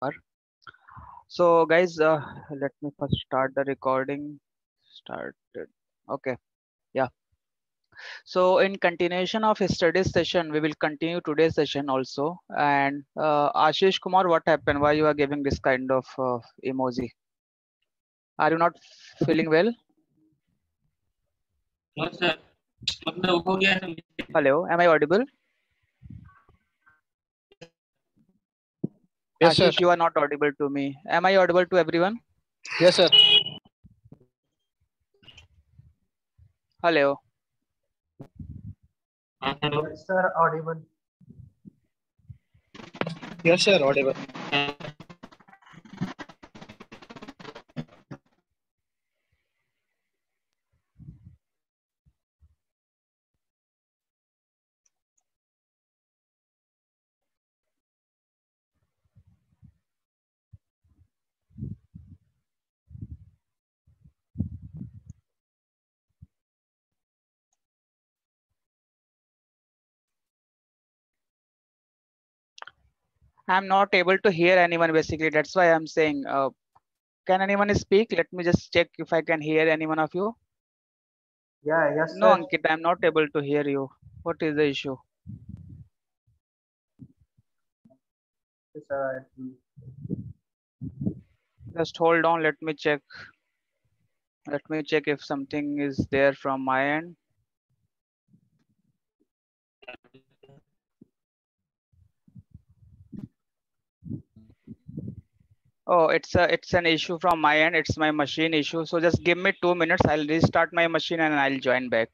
Kumar. So, guys, let me first start the recording. Started. Okay. Yeah. So, in continuation of yesterday's session, we will continue today's session also. And Ashish Kumar, what happened? Why you are giving this kind of emoji? Are you not feeling well? No sir मतलब हो गया था Hello. Am I audible? Yes, sir. Ashish, you are not audible to me. Am I audible to everyone? Yes, sir. Hello. Hello Yes, sir, audible. Yes, sir. Audible. I'm not able to hear anyone basically. That's why I'm saying, can anyone speak? Let me just check if I can hear any one of you. Yeah, yes, No, sir. Ankit, I'm not able to hear you. What is the issue? Yes, sir. Just hold on. Let me check. Let me check if something is there from my end. Oh, it's an issue from my end. It's my machine issue. So just give me 2 minutes. I'll restart my machine and I'll join back.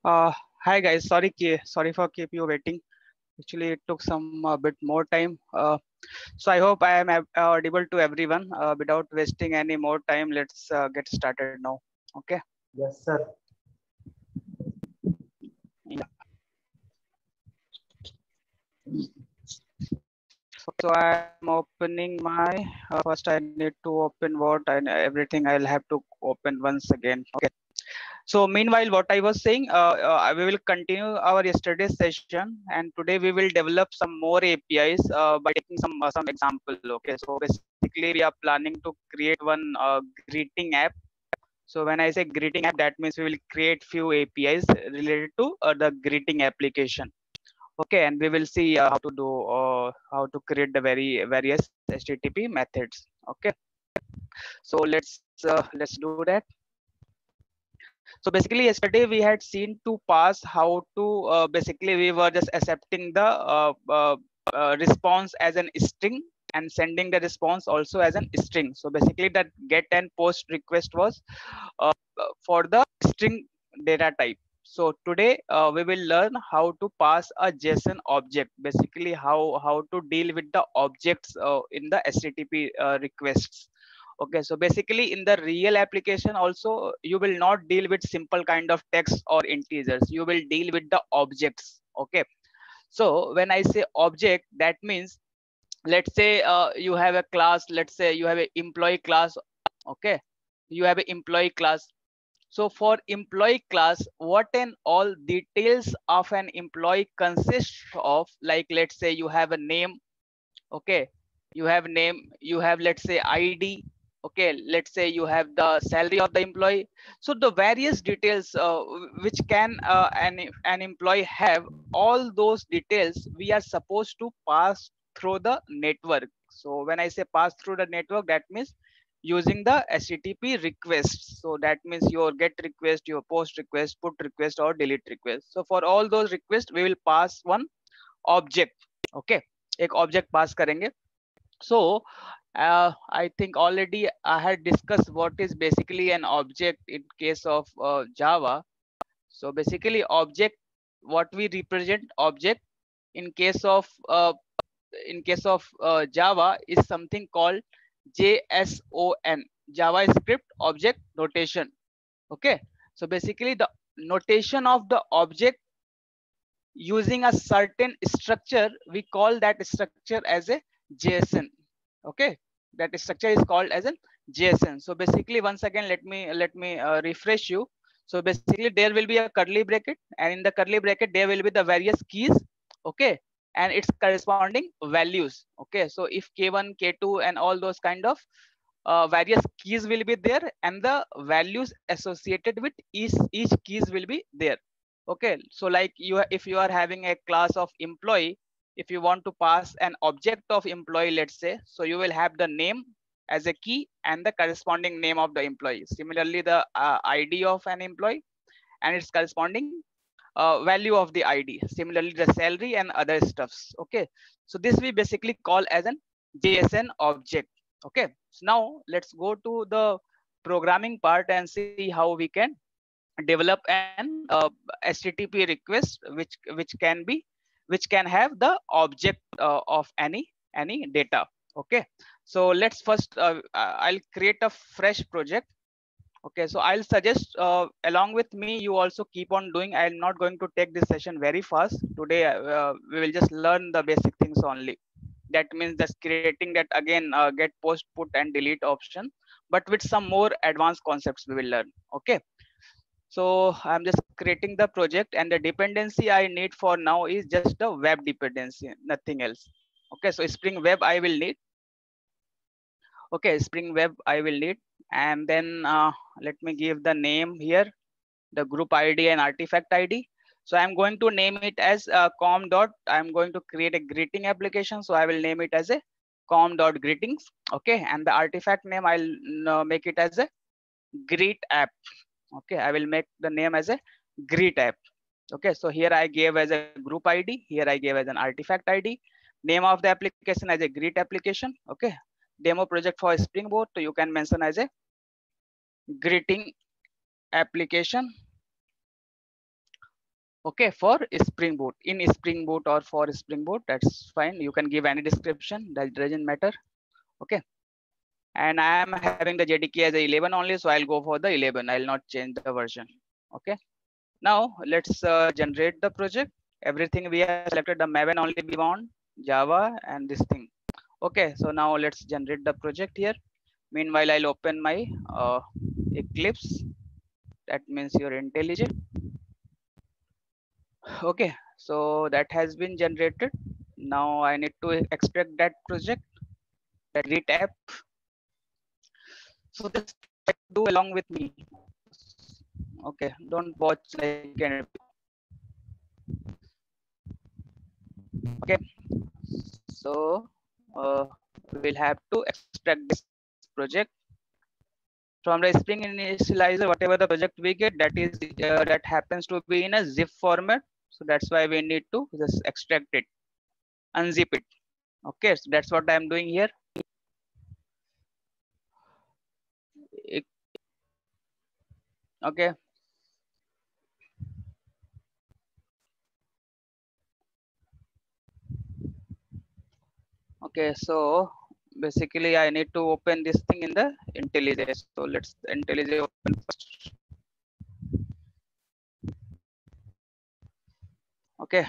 Hi guys, sorry for keep you waiting. Actually, it took some bit more time. So I hope I am audible to everyone. Without wasting any more time, let's get started now. Okay. Yes, sir. Yeah. So I'm opening my. First, I need to open what and everything. I'll have to open once again. Okay. So meanwhile, what I was saying, we will continue our yesterday's session, and today we will develop some more APIs by taking some example. Okay, so basically we are planning to create one greeting app. So when I say greeting app, that means we will create few APIs related to the greeting application. Okay, and we will see how to create the various HTTP methods. Okay, so let's do that. So basically yesterday we had seen to pass how to basically we were just accepting the response as an string and sending the response also as an string. So basically that get and post request was for the string data type. So today we will learn how to pass a JSON object, basically how to deal with the objects in the HTTP requests. Okay, so basically in the real application also you will not deal with simple kind of text or integers, you will deal with the objects. Okay, so when I say object, that means let's say you have a class, let's say you have an employee class. Okay, you have an employee class. So for employee class, what and all details of an employee consists of, like let's say you have a name. Okay, you have name, you have let's say ID. Okay, let's say you have the salary of the employee. So the various details which can an employee have, all those details we are supposed to pass through the network. So when I say pass through the network, that means using the HTTP requests. So that means your get request, your post request, put request, or delete request. So for all those requests we will pass one object. Okay, एक object pass करेंगे. So I think already I had discussed what is basically an object in case of Java. So basically object, what we represent object in case of Java is something called JSON, JavaScript Object Notation. Okay, so basically the notation of the object using a certain structure, we call that structure as a JSON. Okay, that structure is called as a JSON. So basically once again let me refresh you. So basically there will be a curly bracket, and in the curly bracket there will be the various keys. Okay, and its corresponding values. Okay, so if k1 k2 and all those kind of various keys will be there, and the values associated with each keys will be there. Okay, so like if you are having a class of employee, if you want to pass an object of employee, let's say, so you will have the name as a key and the corresponding name of the employee. Similarly, the ID of an employee and its corresponding value of the ID. Similarly, the salary and other stuffs. Okay, so this we basically call as an JSON object. Okay, so now let's go to the programming part and see how we can develop an HTTP request which can have the object of any data. Okay, so let's first I'll create a fresh project. Okay, so I'll suggest along with me you also keep on doing. I'm not going to take this session very fast today. We will just learn the basic things only. That means just creating that again get, post, put and delete option, but with some more advanced concepts we will learn. Okay, so I'm just creating the project, and the dependency I need for now is just the web dependency, nothing else. Okay, so Spring Web I will need. Okay, Spring Web I will need. And then let me give the name here, the group ID and artifact ID. So I'm going to name it as com dot, I'm going to create a greeting application, so I will name it as a com dot greetings. Okay, and the artifact name I'll make it as a greet app. Okay, I will make the name as a greet app. Okay, so here I gave as a group ID, here I gave as an artifact ID, name of the application as a greet application. Okay, demo project for Springboard, so you can mention as a greeting application. Okay, for Spring Boot, in Spring Boot or for Spring Boot, that's fine. You can give any description, that doesn't matter. Okay. And I am having the JDK as a 11 only, so I'll go for the 11. I'll not change the version. Okay. Now let's generate the project. Everything we have selected, the Maven only we want, Java and this thing. Okay, so now let's generate the project here. Meanwhile, I'll open my Eclipse. That means your IntelliJ. Okay, so that has been generated. Now I need to extract that project, that Git app. So this do along with me. Okay, don't watch like an. Okay, so we'll have to extract this project from the Spring Initializer. Whatever the project we get, that is that happens to be in a zip format. So that's why we need to just extract it, unzip it. Okay, so that's what I'm doing here. Okay. Okay, so basically I need to open this thing in the IntelliJ. So let's IntelliJ open first. Okay.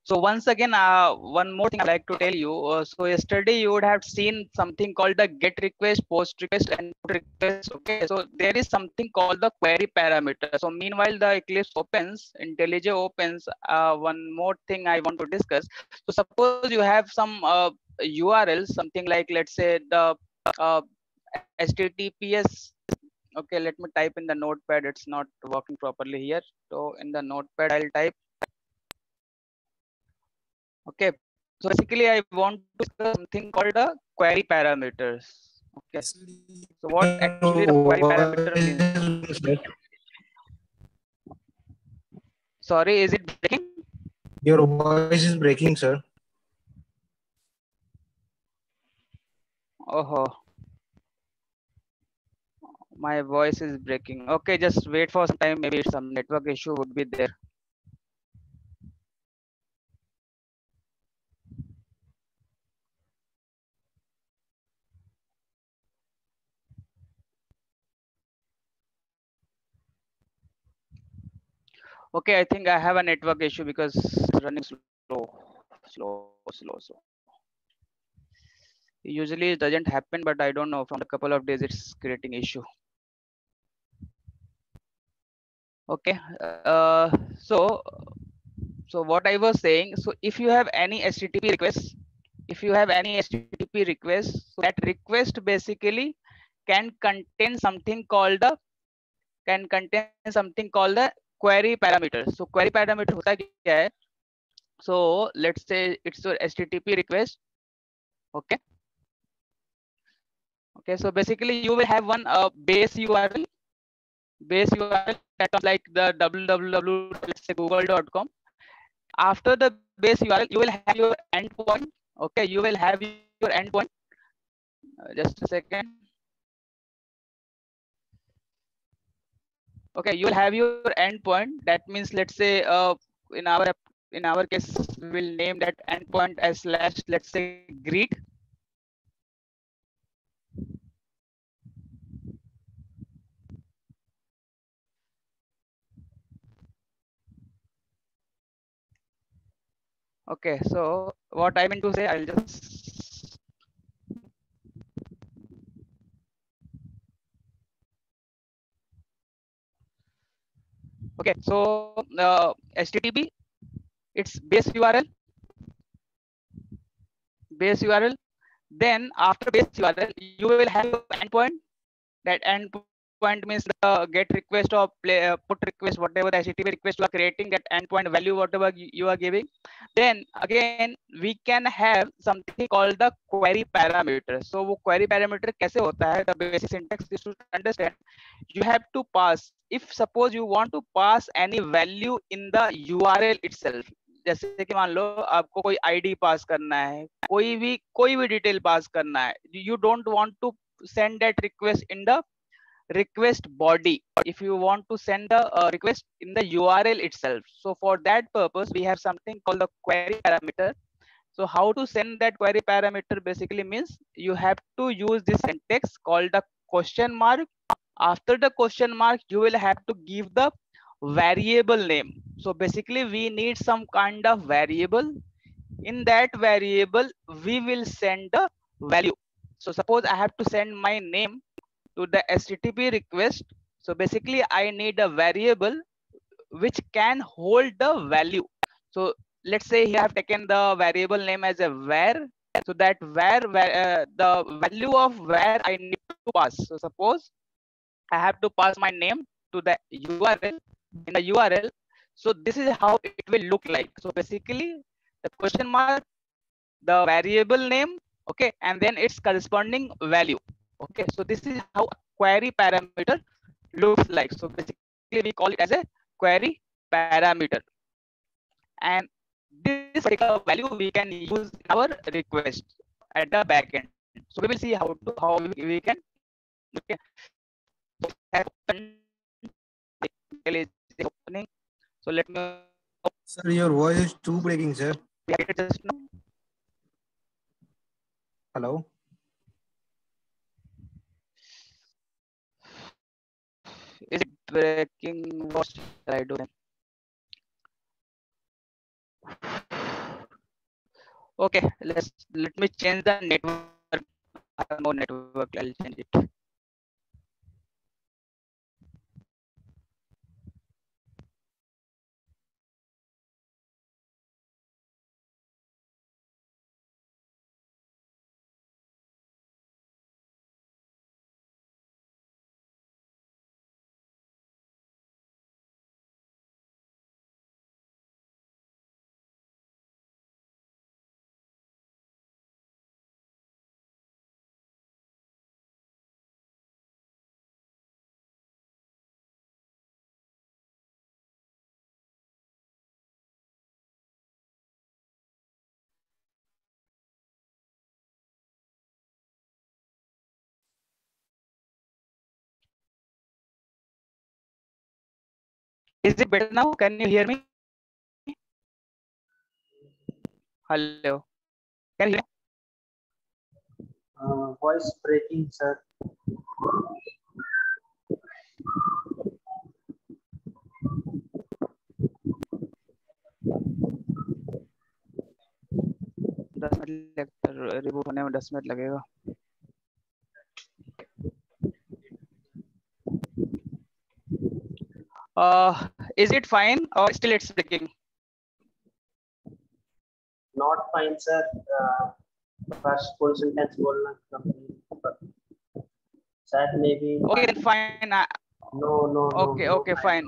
So once again, one more thing I'd like to tell you. So yesterday you would have seen something called the get request, post request, and put request. Okay, so there is something called the query parameter. So meanwhile the Eclipse opens, IntelliJ opens. One more thing I want to discuss. So suppose you have some URL, something like, let's say the HTTPS. Okay, let me type in the notepad. It's not working properly here. So in the notepad, I'll type. Okay, so basically I want to discuss something called a query parameters. Okay, so what actually the query parameter means? Sorry, is it breaking? Your voice is breaking, sir. Oh, my voice is breaking. Okay, just wait for some time. Maybe some network issue would be there. Okay, I think I have a network issue because it's running slow. Usually it doesn't happen, but I don't know. From a couple of days, it's creating issue. Okay, so what I was saying. So if you have any HTTP requests, so that request basically can contain something called the query parameter. So query parameter होता क्या है? So let's say it's your HTTP request. Okay. Okay. So basically you will have one base URL that comes like the www.google.com. After the base URL, you will have your endpoint. Okay, you will have your endpoint. Just a second. Okay, you will have your endpoint. That means, let's say, in our case, we'll name that endpoint as / let's say greet. Okay, so what I mean to say, I'll just okay. So HTTP, it's base URL. Then after base URL, you will have your endpoint. That endpoint means the get request or put request, whatever the HTTP request you are creating, that endpoint value whatever you are giving. Then again we can have something called the query parameter. So वो query parameter कैसे होता है? The basic syntax is to understand. You have to pass, if suppose you want to pass any value in the URL itself. जैसे कि मान लो आपको कोई ID पास करना है, कोई भी डिटेल पास करना है, you don't want to send that request in the request body if you want to send a request in the URL itself. So for that purpose, we have something called the query parameter. So how to send that query parameter basically means you have to use this syntax called the question mark. After the question mark, you will have to give the variable name. So basically we need some kind of variable. In that variable, we will send the value. So suppose I have to send my name to the HTTP request. So basically I need a variable which can hold the value. So let's say you have taken the variable name as a var. So that the value of var I need to pass. So suppose I have to pass my name to the URL. In the URL, so this is how it will look like. So basically the question mark, the variable name, okay, and then its corresponding value. Okay, so this is how a query parameter looks like. So basically we call it as a query parameter, and this particular value we can use in our request at the backend. So we will see how we can have opening. So let me Sir, your voice is too breaking, sir. just now. Hello. Is it breaking? What should I do then? Okay, let me change the network. I have more network. I'll change it. Is it better now? Can you hear me? Hello. Can you hear me? Voice breaking, sir. दस minute reboot होने में 10 minute लगेगा. Is it fine or still it's breaking? Not fine, sir. First full sentence बोलना complete. Sir, maybe. Okay, then fine. No. Okay, no, okay, fine.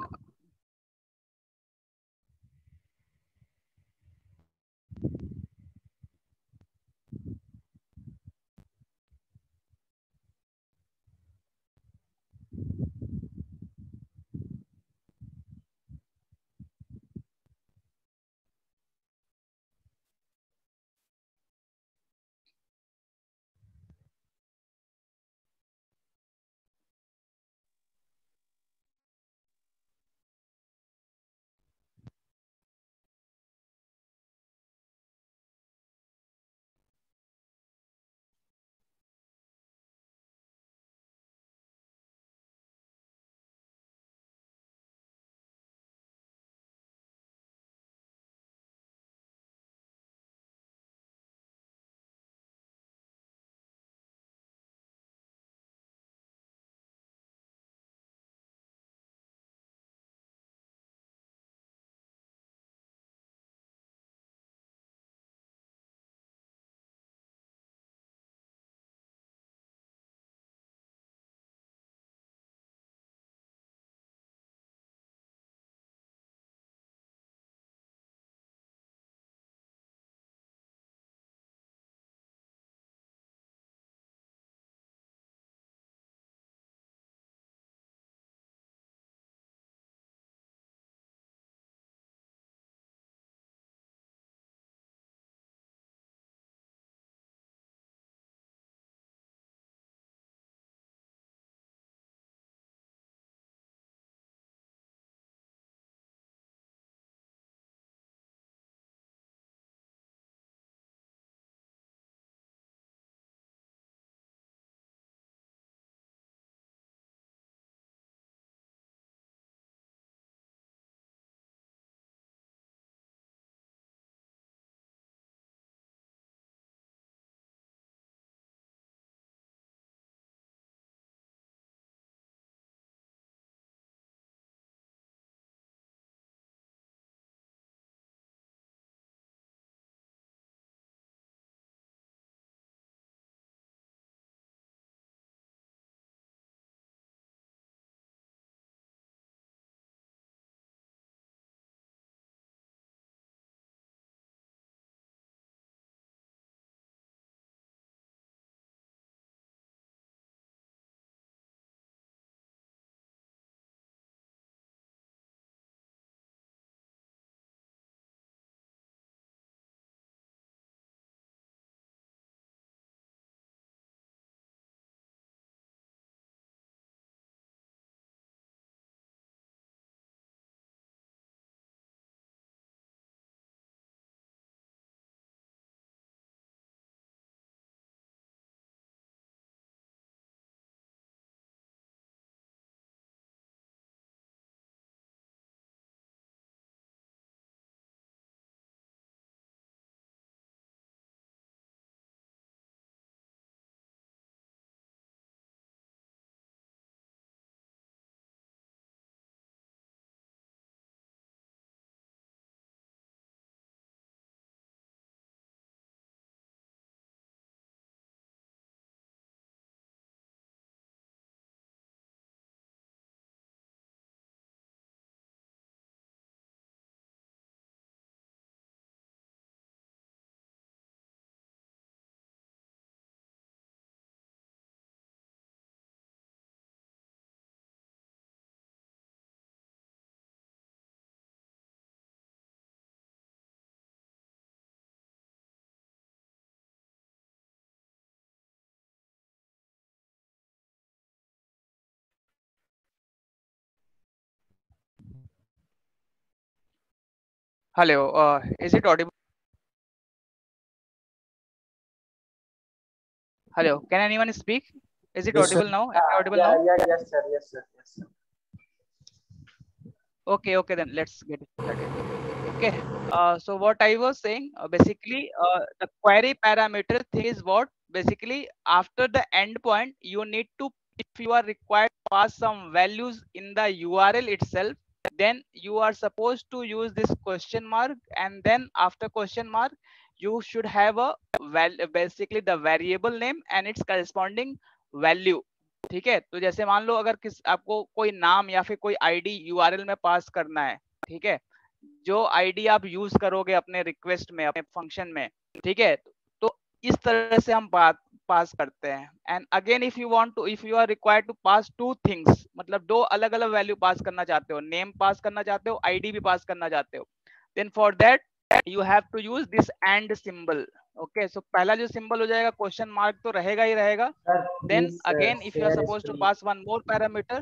Hello, is it audible? Hello, can anyone speak? Is it Yes, sir. audible now? Am I audible Yeah, now? yeah, yes, sir, yes, sir, yes, sir. Okay, okay, then let's get started. Okay, so what I was saying, basically, the query parameter thing is what basically after the endpoint you need to, if you are required to pass some values in the URL itself, then you are supposed to use this question mark, and then after question mark you should have a basically the variable name and its corresponding value. ठीक है, तो जैसे मान लो अगर किस आपको कोई नाम या फिर कोई आईडी यूआरएल में पास करना है, ठीक है, जो आईडी आप यूज करोगे अपने रिक्वेस्ट में, अपने फंक्शन में, ठीक है, तो इस तरह से हम बात पास करते हैं. And again if you want to, if you are required to pass two things, मतलब दो अलग अलग वैल्यू पास करना चाहते हो, नेम पास करना चाहते हो, आईडी भी पास करना चाहते हो, then for that you have to use this and symbol. Okay, so पहला जो सिंबल हो जाएगा क्वेश्चन मार्क तो रहेगा ही रहेगा. Sir, Then please again, if you are share supposed to screen. pass one more parameter,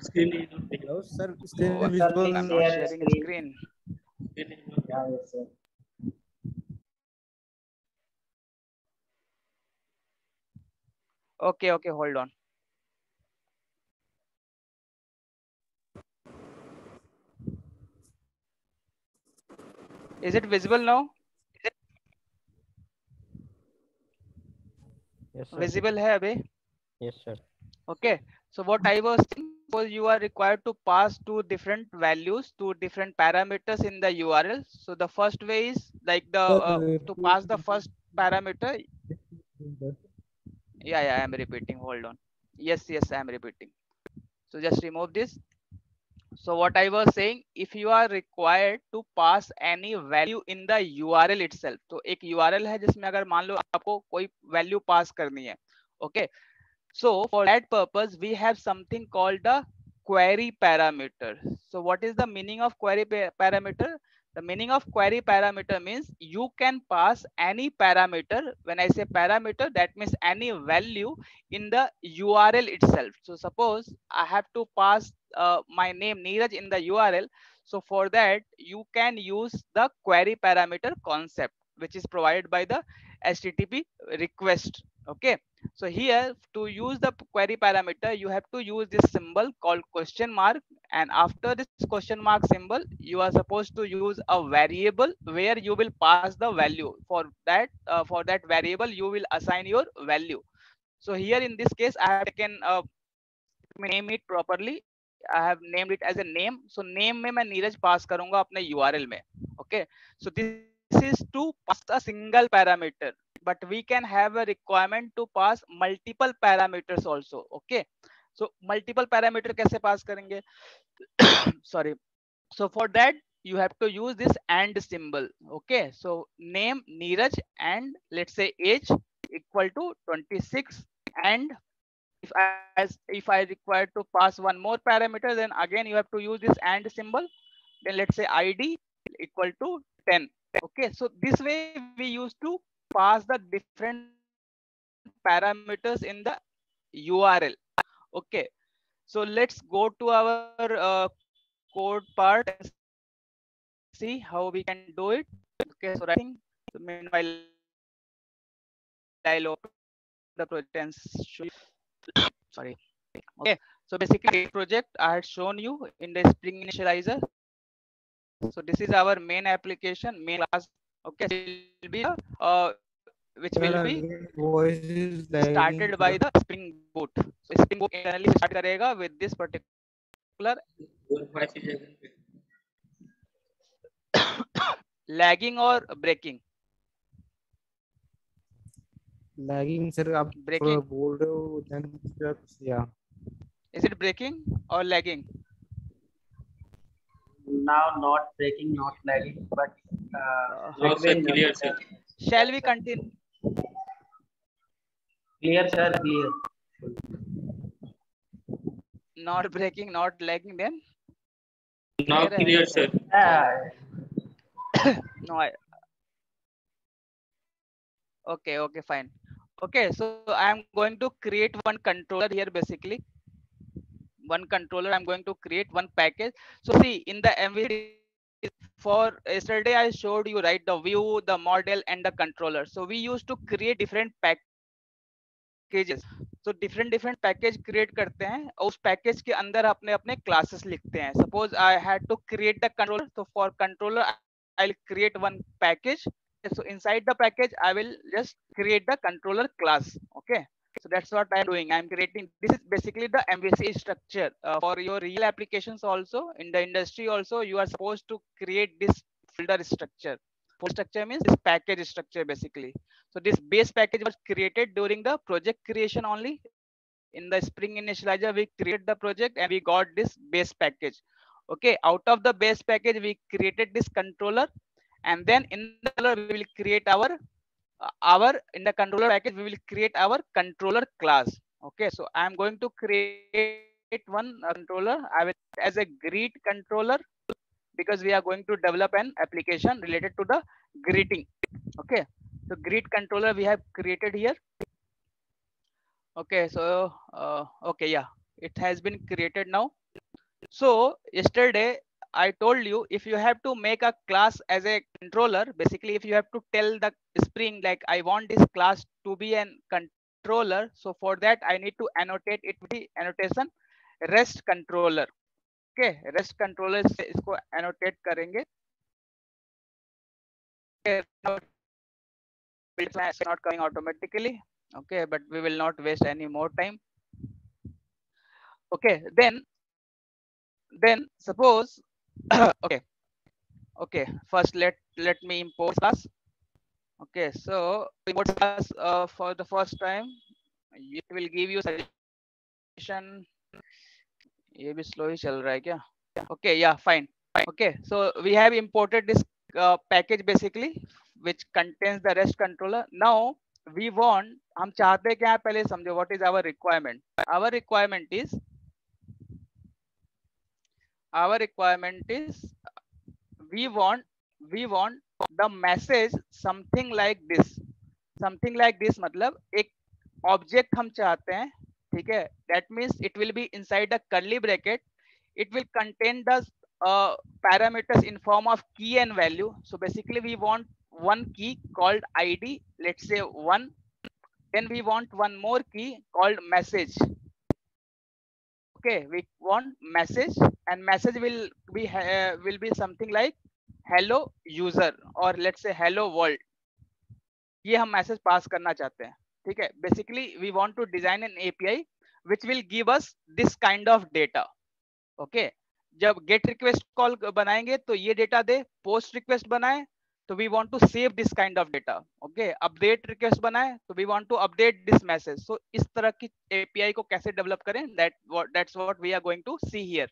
Screen is not visible. Hello, sir. Screen oh, is Sir, visible. please I'm not share sharing screen. screen. Screen is not Yeah, yes, sir. Okay, okay, hold on. Is it visible now? Yes, sir. Visible है अभी? Yes, sir. Okay, so what I was saying was you are required to pass two different values, two different parameters in the URL. So the first way is like the to pass the first parameter. Yeah, I am repeating. Hold on. Yes, I am repeating. So just remove this. So what I was saying, if you are required to pass any value in the URL itself, तो एक URL है जिसमें अगर मान लो आपको कोई value pass करनी है, okay? So for that purpose, we have something called the query parameter. So what is the meaning of query parameter? The meaning of query parameter means you can pass any parameter. When I say parameter, that means any value in the URL itself. So suppose I have to pass my name Neeraj in the URL. So for that, you can use the query parameter concept, which is provided by the HTTP request. Okay. So here to use the query parameter, you have to use this symbol called question mark, and after this question mark symbol, you are supposed to use a variable where you will pass the value. For that variable, you will assign your value. So here in this case, I have taken name it properly. I have named it as a name. So name में मैं Neeraj pass करूंगा अपने URL में. Okay. So this is to pass a single parameter, but we can have a requirement to pass multiple parameters also. Okay. So multiple parameter कैसे pass करेंगे? Sorry. So for that you have to use this and symbol. Okay. So name Neeraj and let's say age equal to 26, and if I require to pass one more parameter, then again you have to use this and symbol. Then let's say ID equal to 10. Okay, so this way we used to pass the different parameters in the URL. Okay, so let's go to our code part and see how we can do it. Okay, so writing. So meanwhile, I'll open the project and show you. Sorry. Okay, so basically project I had shown you in the Spring Initializer. So this is our main application, main class. Okay, will be which will be Voice is lagging, started by sir. the Spring Boot. So Spring Boot internally start करेगा with this particular Your voice is again. lagging or breaking. Lagging, sir. आप Breaking. बोल रहे हो then sir, yeah. Is it breaking or lagging? Now not breaking, not lagging, but No, sir, very clear, nothing, sir. Shall we continue? Clear, sir, clear. Not breaking, not lagging. Then Now clear है? clear, sir. No, okay, fine. Okay, so I am going to create one controller here basically. One controller, I'm going to create one package. So see in the MVC for yesterday I showed you, right, the view, the model and the controller. So we used to create different packages. So different package create करते हैं और उस package के अंदर अपने अपने classes लिखते हैं. Suppose I had to create the controller, so for controller I'll create one package. So inside the package I will just create the controller class. Okay, so that's what I'm doing. I'm creating, this is basically the MVC structure for your real applications. Also in the industry also you are supposed to create this folder structure. Folder structure means this package structure basically. So this base package was created during the project creation only. In the Spring Initializer we created the project and we got this base package. Okay, out of the base package we created this controller, and then in the controller we will create our in the controller package we will create our controller class. Okay, so I am going to create one controller. I will as a greet controller, because we are going to develop an application related to the greeting. Okay, so greet controller we have created here. Okay, so okay, yeah, it has been created now. So yesterday I told you, if you have to make a class as a controller, basically if you have to tell the Spring like I want this class to be an controller, so for that I need to annotate it with the annotation REST controller. Okay, REST controller से इसको annotate करेंगे. Okay, now it's not coming automatically. Okay, but we will not waste any more time. Okay, then suppose okay, okay, first let me import class. Okay, so import class for the first time it will give you suggestion. ये भी slow ही चल रहा है क्या? Okay, yeah, fine. Okay, so we have imported this package basically which contains the REST controller. Now we want, हम चाहते हैं क्या, पहले समझो what is our requirement. Our requirement is we want the message something like this. Something like this मतलब एक object हम चाहते हैं, ठीक है? That means it will be inside the curly bracket. It will contain the parameters in form of key and value. So basically we want one key called ID, let's say 1. Then we want one more key called message. Okay, we want message, and message will be something like hello user or let's say hello world. ये हम message pass करना चाहते हैं, ठीक है? Basically we want to design an API which will give us this kind of data. Okay, जब get request call बनाएंगे तो ये डेटा दे, पोस्ट रिक्वेस्ट बनाए तो we want to save this kind of data. Okay, update request बनाए तो we want to update this message. So इस तरह की एपीआई को कैसे डेवलप करें, that's what we are going to see here.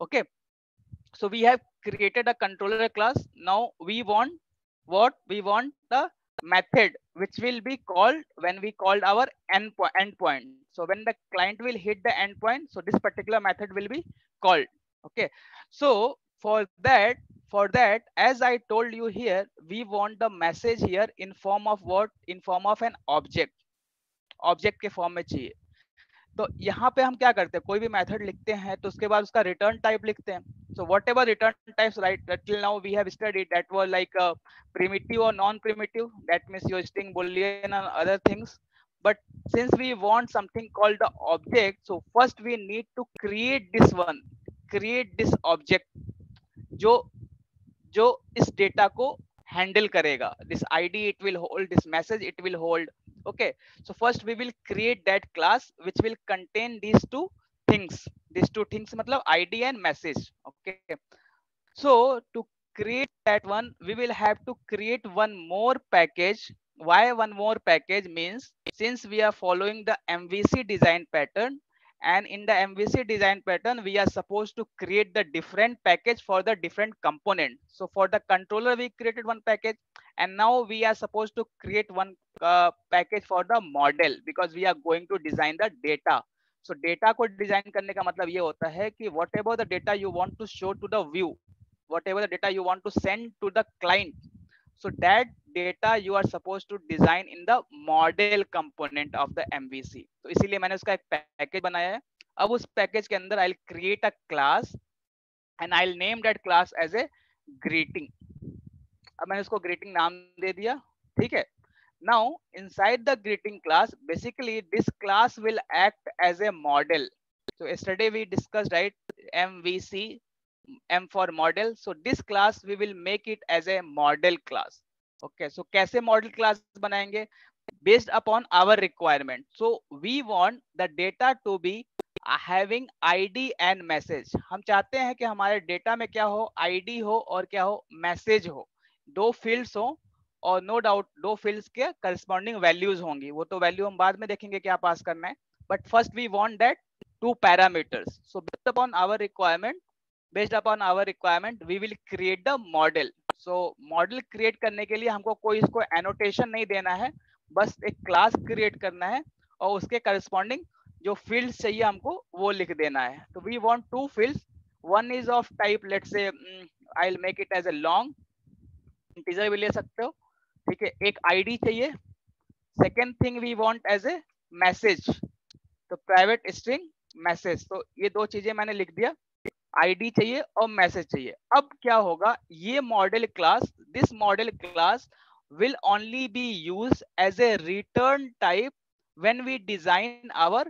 Okay, so we have created a controller class. Now we want the method which will be called when we called our endpoint. So when the client will hit the endpoint, so this particular method will be called. Okay, so for that as I told you here, we want the message here in form of what? In form of an object के form में चाहिए. तो यहाँ पे हम क्या करते हैं, कोई भी मेथड लिखते हैं तो उसके बाद उसका रिटर्न टाइप लिखते हैं. So whatever return types, right, till now we have studied, that were like primitive or non-primitive. That means your string, boolean and other things. But since we want something called the object, so first we need to create this object जो इस data को handle करेगा. This ID it will hold, this message it will hold. Okay, so first we will create that class which will contain these two things मतलब ID and message. Okay, so to create that one we will have to create one more package. Why one more package? Means since we are following the MVC design pattern, and in the MVC design pattern we are supposed to create the different package for the different component. So for the controller we created one package, and now we are supposed to create one package for the model, because we are going to design the data. So data को design करने का मतलब ये होता है कि whatever the data you want to show to the view, whatever the data you want to send to the client, so that data you are supposed to design in the model component of the MVC. तो इसीलिए मैंने उसका एक package बनाया है. अब उस package के अंदर I'll create a class and I'll name that class as a greeting. अब मैंने उसको ग्रीटिंग नाम दे दिया, ठीक है। Now inside the greeting class, basically this class will act as a model. So yesterday we discussed, right, MVC, M for model. So this class we will make it as a model class. Okay, so कैसे model class बनाएंगे? Based upon our requirement. So we want the data to be having ID and message. हम चाहते हैं कि हमारे data में क्या हो, ID हो और क्या हो, मैसेज हो, दो फील्ड्स हो, और नो डाउट दो फील्ड्स के करस्पॉन्डिंग वैल्यूज होंगी। वो तो वैल्यू हम बाद में देखेंगे क्या पास करना है, but first we want that two parameters. So based upon our requirement we will create the model. सो मॉडल क्रिएट करने के लिए हमको कोई इसको एनोटेशन नहीं देना है, बस एक क्लास क्रिएट करना है और उसके करस्पॉन्डिंग जो फील्ड्स चाहिए हमको वो लिख देना है। तो we want two fields, one is of type let's say I will make it as a long, integer भी ले सकते हो, ठीक है। एक आईडी चाहिए, second thing we want as a message, तो प्राइवेट स्ट्रिंग मैसेज। तो ये दो चीजें मैंने लिख दिया, आईडी चाहिए और मैसेज चाहिए। अब क्या होगा, ये model class, this model class will only be used as a return type when we design our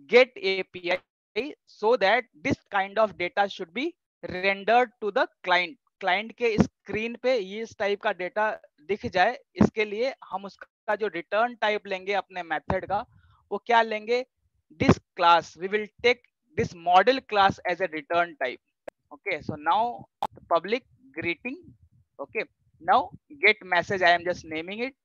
get API, so that this kind of data should be rendered to the client. Client के screen पे ये इस type का data दिख जाए, इसके लिए हम उसका जो रिटर्न टाइप लेंगे अपने मेथड का, वो क्या लेंगे, this class we will take this model class as a return type. Okay, so now public greeting, okay, now get message, I am just naming it,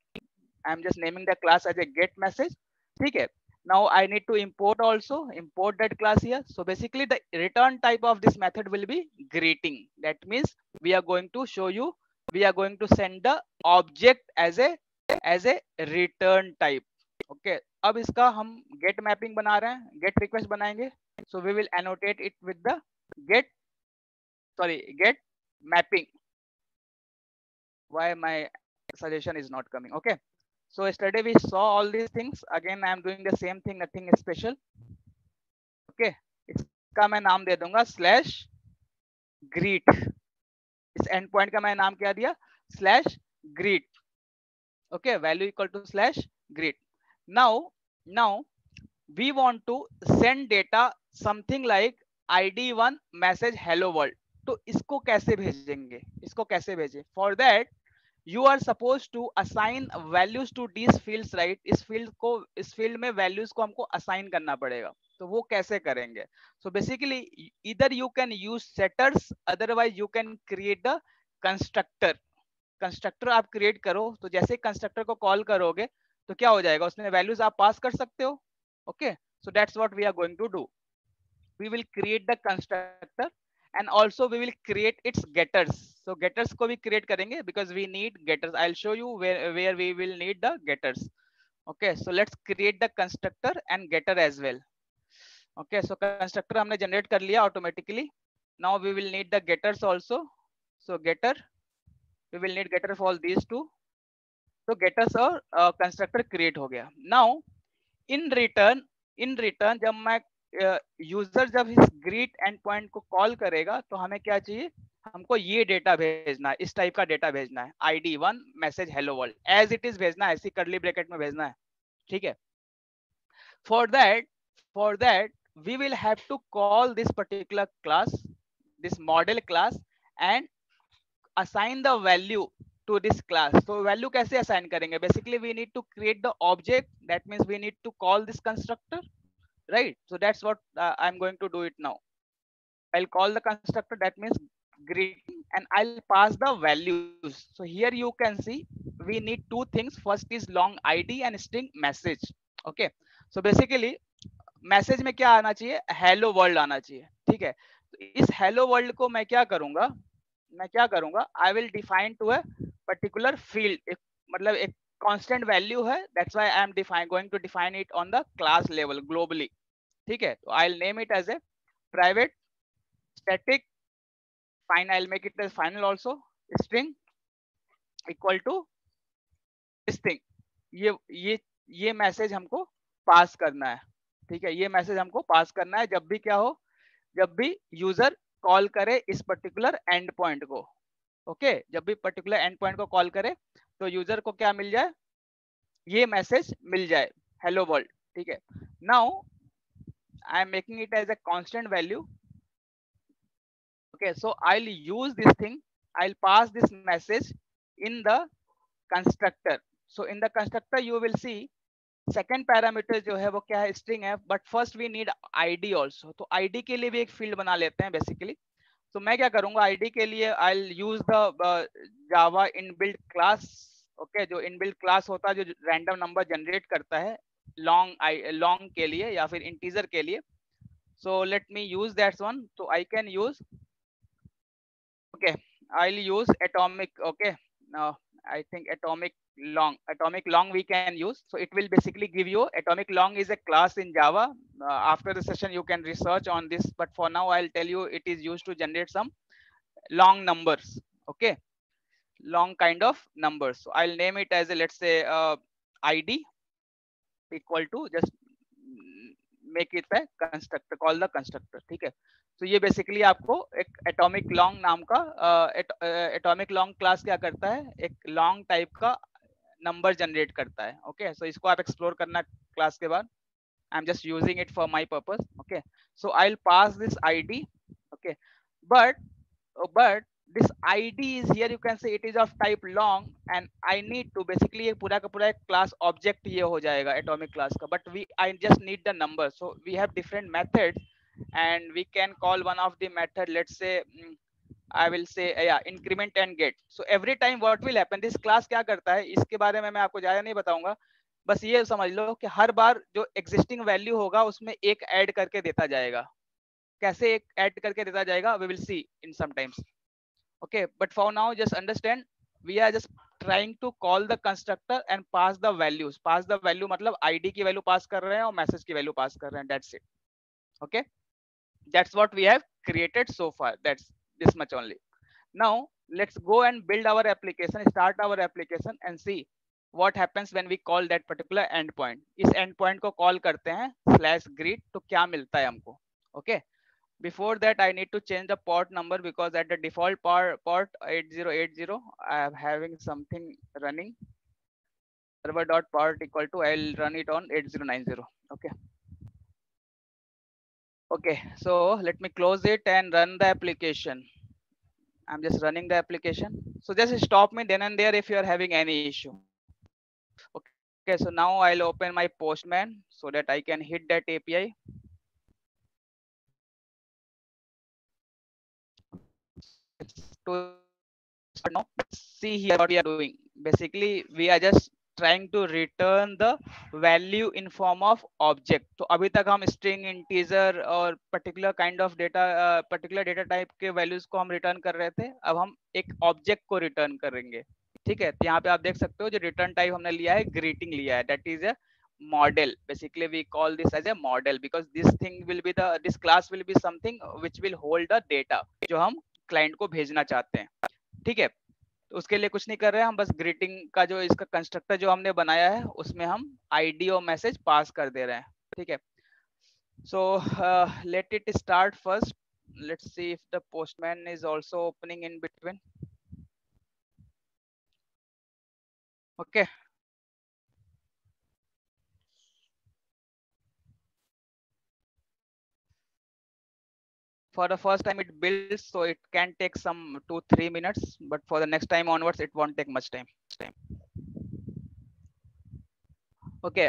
I am just naming the class as a get message, ठीक है। Now I need to import also, import that class here. So basically the return type of this method will be greeting. That means we are going to show you, we are going to send the object as a return type. Okay, अब इसका हम get mapping बना रहे हैं, get request बनाएंगे. So we will annotate it with the get mapping. Why my suggestion is not coming? Okay. So yesterday we saw all these things. Again, I am doing the same thing, nothing special. Okay, इसका मैं नाम दे दूंगा slash greet. इस endpoint का मैं नाम क्या दिया, slash greet. Okay, value equal to slash greet. Now we want to send data something like ID1 message hello world. तो इसको कैसे भेजेंगे, इसको कैसे भेजें? For that you are supposed to assign values to these fields, right? इस field में values को हमको असाइन करना पड़ेगा। तो वो कैसे करेंगे? So basically either you can use setters, otherwise you can create the constructor. Constructor आप क्रिएट करो, तो जैसे कंस्ट्रक्टर को कॉल करोगे तो क्या हो जाएगा, उसमें वैल्यूज आप पास कर सकते हो। Okay, so that's what we are going to do. We will create the constructor and also we will create its getters. So getters को भी create करेंगे because we need getters. I'll show you where we will need the getters. Okay, so let's create the constructor and getter as well. Okay, so constructor हमने generate कर लिया automatically. Now we will need the getters also. So getter, we will need getter for all these two. So getters और constructor create हो गया. Now in return जब मैं user जब इस ग्रीट एंड पॉइंट को कॉल करेगा तो हमें क्या चाहिए, हमको ये डेटा भेजना है, इस टाइप का डेटा भेजना है, ID1 message hello world as it is भेजना है, ऐसी कर्ली ब्रैकेट में भेजना है, ठीक है। For that we will have to call this particular class, this model class, and assign the value to this class. So value कैसे assign करेंगे? Basically we need to create the object, that means we need to call this constructor, right? So that's what I'm going to do it now. I'll call the constructor, that means greeting, and I'll pass the values. So here you can see we need two things. First is long ID and string message. Okay, so basically message में क्या आना चाहिए, hello world आना चाहिए, ठीक है। तो इस हेलो वर्ल्ड को मैं क्या करूंगा, I will define to a particular field, मतलब एक कांस्टेंट वैल्यू है, that's why I am going to define it on the class level globally, ठीक है। तो I will name it as a private static fine, I will make it as final also string equal to this thing. ये message हमको पास करना है, ठीक है, ये मैसेज हमको पास करना है जब भी क्या हो, जब भी यूजर कॉल करे इस पर्टिकुलर एंड पॉइंट को, ओके जब भी पर्टिकुलर एंड पॉइंट को कॉल करे तो यूजर को क्या मिल जाए, ये मैसेज मिल जाए, हेलो वर्ल्ड। ठीक है, now I am making it as a constant value. Okay, so I'll use this thing, I'll pass this message in the constructor. So in the constructor you will see second parameter जो है वो क्या है, string है, but first we need id also. तो id के लिए भी एक field बना लेते हैं basically. तो मैं क्या करूंगा, id के लिए I'll use the java inbuilt class. Okay, जो inbuilt class होता है जो random number generate करता है long के लिए या फिर integer के लिए. So let me use that one. So I can use, okay, I'll use atomic. Okay, now I think atomic long we can use. So it will basically give you atomic long is a class in Java. After the session you can research on this, but for now I'll tell you it is used to generate some long numbers. Okay, long kind of numbers. So I'll name it as a, let's say id equal to, just make it a constructor, call the constructor. ठीक है, तो ये basically आपको एक atomic long नाम का atomic long class क्या करता है, एक लॉन्ग टाइप का नंबर जनरेट करता है. ओके, सो इसको आप एक्सप्लोर करना क्लास के बाद. आई am just using it for my purpose. Okay, so I will pass this ID. Okay, but this id is here, you can say it is of type long and I need to basically ये पूरा का पूरा एक class object ये हो जाएगा atomic class का, but I just need the number. So we have different methods and we can call one of the method, let's say I will say yeah, increment and get. So every time what will happen, this class क्या करता है इसके बारे में मैं आपको ज्यादा नहीं बताऊंगा, बस ये समझ लो कि हर बार जो existing value होगा उसमें एक ऐड करके देता जाएगा. कैसे एक ऐड करके देता जाएगा, we will see in some times. Okay, but for now just understand we are just trying to call the constructor and pass the values. Pass the value मतलब id की value pass कर रहे हैं और message की value pass कर रहे हैं. That's it. Okay, that's what we have created so far. That's this much only. Now let's go and build our application, start our application and see what happens when we call that particular endpoint. इस endpoint को call करते हैं /greet, तो क्या मिलता है हमको. Okay, before that I need to change the port number because at the default port 8080 I am having something running, server.port equal to, I'll run it on 8090. Okay, okay, so let me close it and run the application. I'm just running the application, so just stop me then and there if you are having any issue. Okay, so now I'll open my Postman so that I can hit that API. To now see here what we are doing, basically we are just trying to return the value in form of object. तो अभी तक हम string, integer और particular kind of data, particular data type के values को हम return कर रहे थे. अब हम एक object को return करेंगे. ठीक है, तो यहाँ पे आप देख सकते हो जो return type हमने लिया है greeting लिया है, that is a model. Basically we call this as a model because this thing will be the, this class will be something which will hold the data जो हम client को भेजना चाहते हैं. ठीक है, तो उसके लिए कुछ नहीं कर रहे हैं हम, बस ग्रीटिंग का जो इसका कंस्ट्रक्टर जो हमने बनाया है उसमें हम आईडी और मैसेज पास कर दे रहे हैं. ठीक है, so let it start first. Let's see if the postman is also opening in between. Okay, for the first time it builds, so it can take some 2-3 minutes, but for the next time onwards it won't take much time. Okay,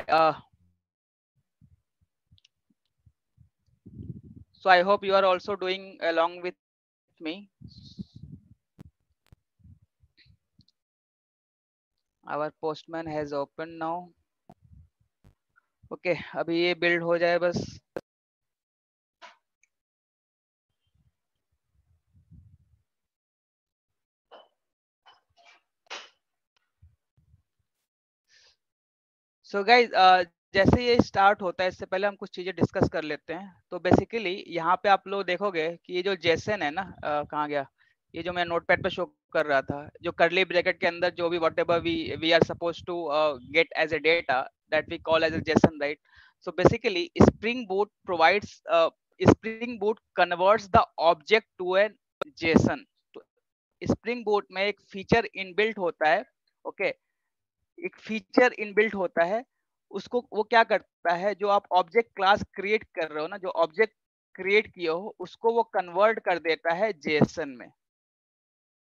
so I hope you are also doing along with me. Our postman has opened now. Okay, अभी ये build हो जाए बस. So guys, जैसे ये start होता है इससे पहले हम कुछ चीजें डिस्कस कर लेते हैं. तो बेसिकली यहाँ पे आप लोग देखोगे कि ये जो जेसन है ना, कहाँ गया, ये जो मैं नोटपैड पे शो कर रहा था, जो करली ब्रैकेट के अंदर जो भी whatever we are suppose to get as a data that we call as a JSON, right. So basically Spring Boot provides, Spring Boot converts the object to a JSON. Spring Boot में एक feature inbuilt होता है, okay, एक feature inbuilt होता है, उसको वो क्या करता है, जो आप ऑब्जेक्ट क्लास क्रिएट कर रहे हो ना, जो ऑब्जेक्ट क्रिएट किए हो उसको वो कन्वर्ट कर देता है जेसन में।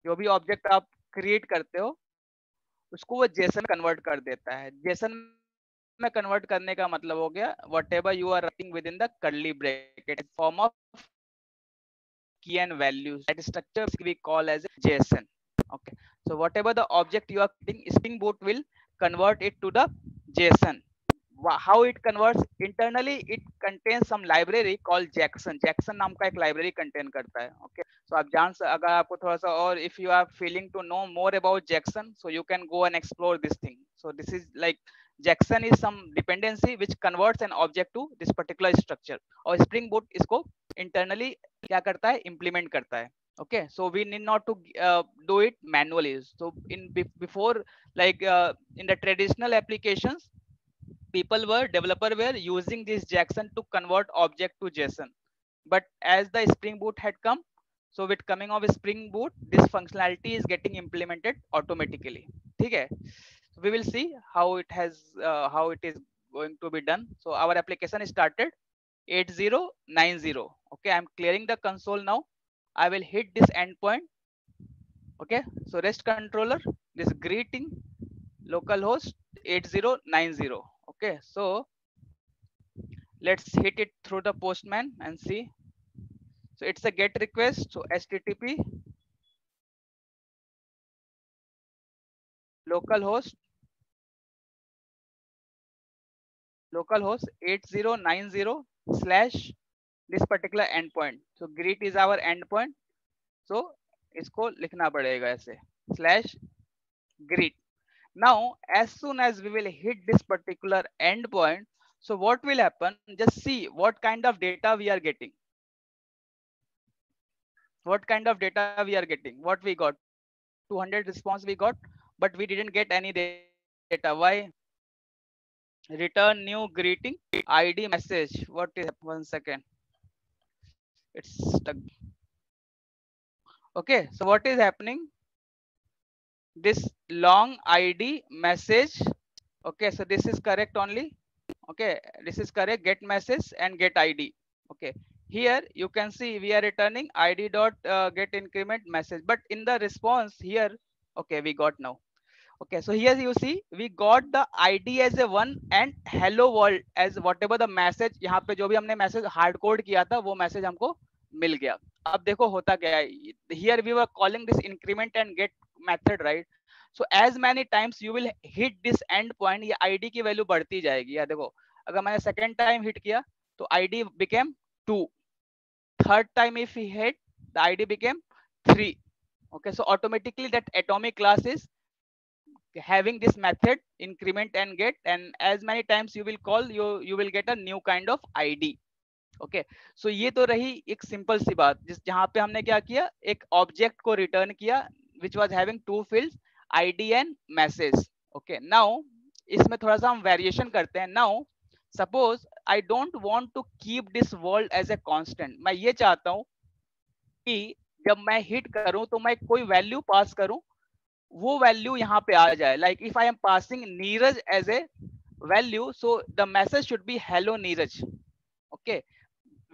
जो भी ऑब्जेक्ट आप क्रिएट करते हो उसको वो जेसन कन्वर्ट कर देता है। जेसन में कन्वर्ट करने का मतलब हो गया whatever you are writing within the curly bracket form of key and values, that structure we call as a JSON. Okay, so whatever the object you are creating, Spring Boot will convert it to the JSON. How it converts? Internally it contains some library called Jackson. Jackson नाम का एक library contain करता है. Okay, so आप जान अगर आपको थोड़ा सा और if you are feeling to know more about Jackson, so you can go and explore this thing. So this is like Jackson is some dependency which converts an object to this particular structure. और Spring Boot इसको internally क्या करता है, implement करता है. Okay, so we need not to do it manually. So in before, like in the traditional applications, developer were using this Jackson to convert object to JSON. But as the Spring Boot had come, so with coming of Spring Boot, this functionality is getting implemented automatically. Okay, so we will see how it is going to be done. So our application is started 8090. Okay, I'm clearing the console now. I will hit this endpoint. Okay, so REST controller, this greeting localhost 8090. Okay, so let's hit it through the postman and see. So it's a GET request. So HTTP localhost 8090 slash this particular endpoint. So greet is our endpoint. So इसको लिखना पड़ेगा ऐसे slash greet. Now as soon as we will hit this particular endpoint, so what will happen? Just see what kind of data we are getting. What kind of data we are getting? What we got? 200 response we got, but we didn't get any data. Why? Return new greeting ID message. What is 1 second? It's stuck. Okay, so what is happening? This long ID message. Okay, so this is correct only. Okay, this is correct. Get message and get ID. Okay, here you can see we are returning ID dot get increment message, but in the response here, okay, we got now. Okay, so here you see we got the ID as a 1 and hello world as whatever the message, यहाँ पे जो भी हमने message hard code किया था वो message हमको मिल गया. अब देखो होता क्या है, here we were calling this increment and get method, right? So as many times you will hit this end point, ये ID की value बढ़ती जाएगी. या देखो अगर मैंने second time hit किया तो ID became 2, third time if we hit the ID became 3. Okay, so automatically that atomic class is having this method increment and get, and as many times you will call, you will get a new kind of ID. Okay, so ये तो रही एक simple सी बात जहां पे हमने क्या किया, एक ऑब्जेक्ट को रिटर्न किया which was having 2 fields ID and message. Okay, now इसमें थोड़ा सा हम वेरिएशन करते हैं. Now suppose I don't want to keep this world as a constant. मैं ये चाहता हूं कि जब मैं हिट करूं तो मैं कोई वैल्यू पास करूं, वो वैल्यू यहाँ पे आ जाए. Like if I am passing Neeraj as a value, so the message should be hello Neeraj. Okay,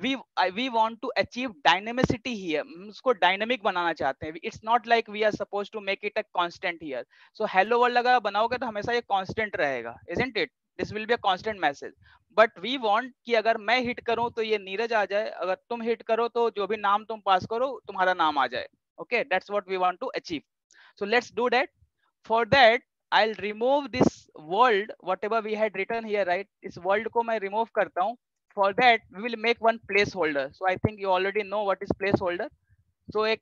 we want to achieve dynamicity here. उसको डायनेमिक बनाना चाहते हैं. It's not like we are supposed to make it a constant here. So hello world अगर बनाओगे तो हमेशा ये constant रहेगा, isn't it? This will be a constant message. But we want कि अगर मैं हिट करूं तो ये नीरज आ जाए, अगर तुम हिट करो तो जो भी नाम तुम पास करो तुम्हारा नाम आ जाए. Okay, that's what we want to achieve. So let's do that. For that I'll remove this world whatever we had written here, right? इस world को मैं remove करता हूं. For that we will make one placeholder. So I think you already know what is placeholder. So एक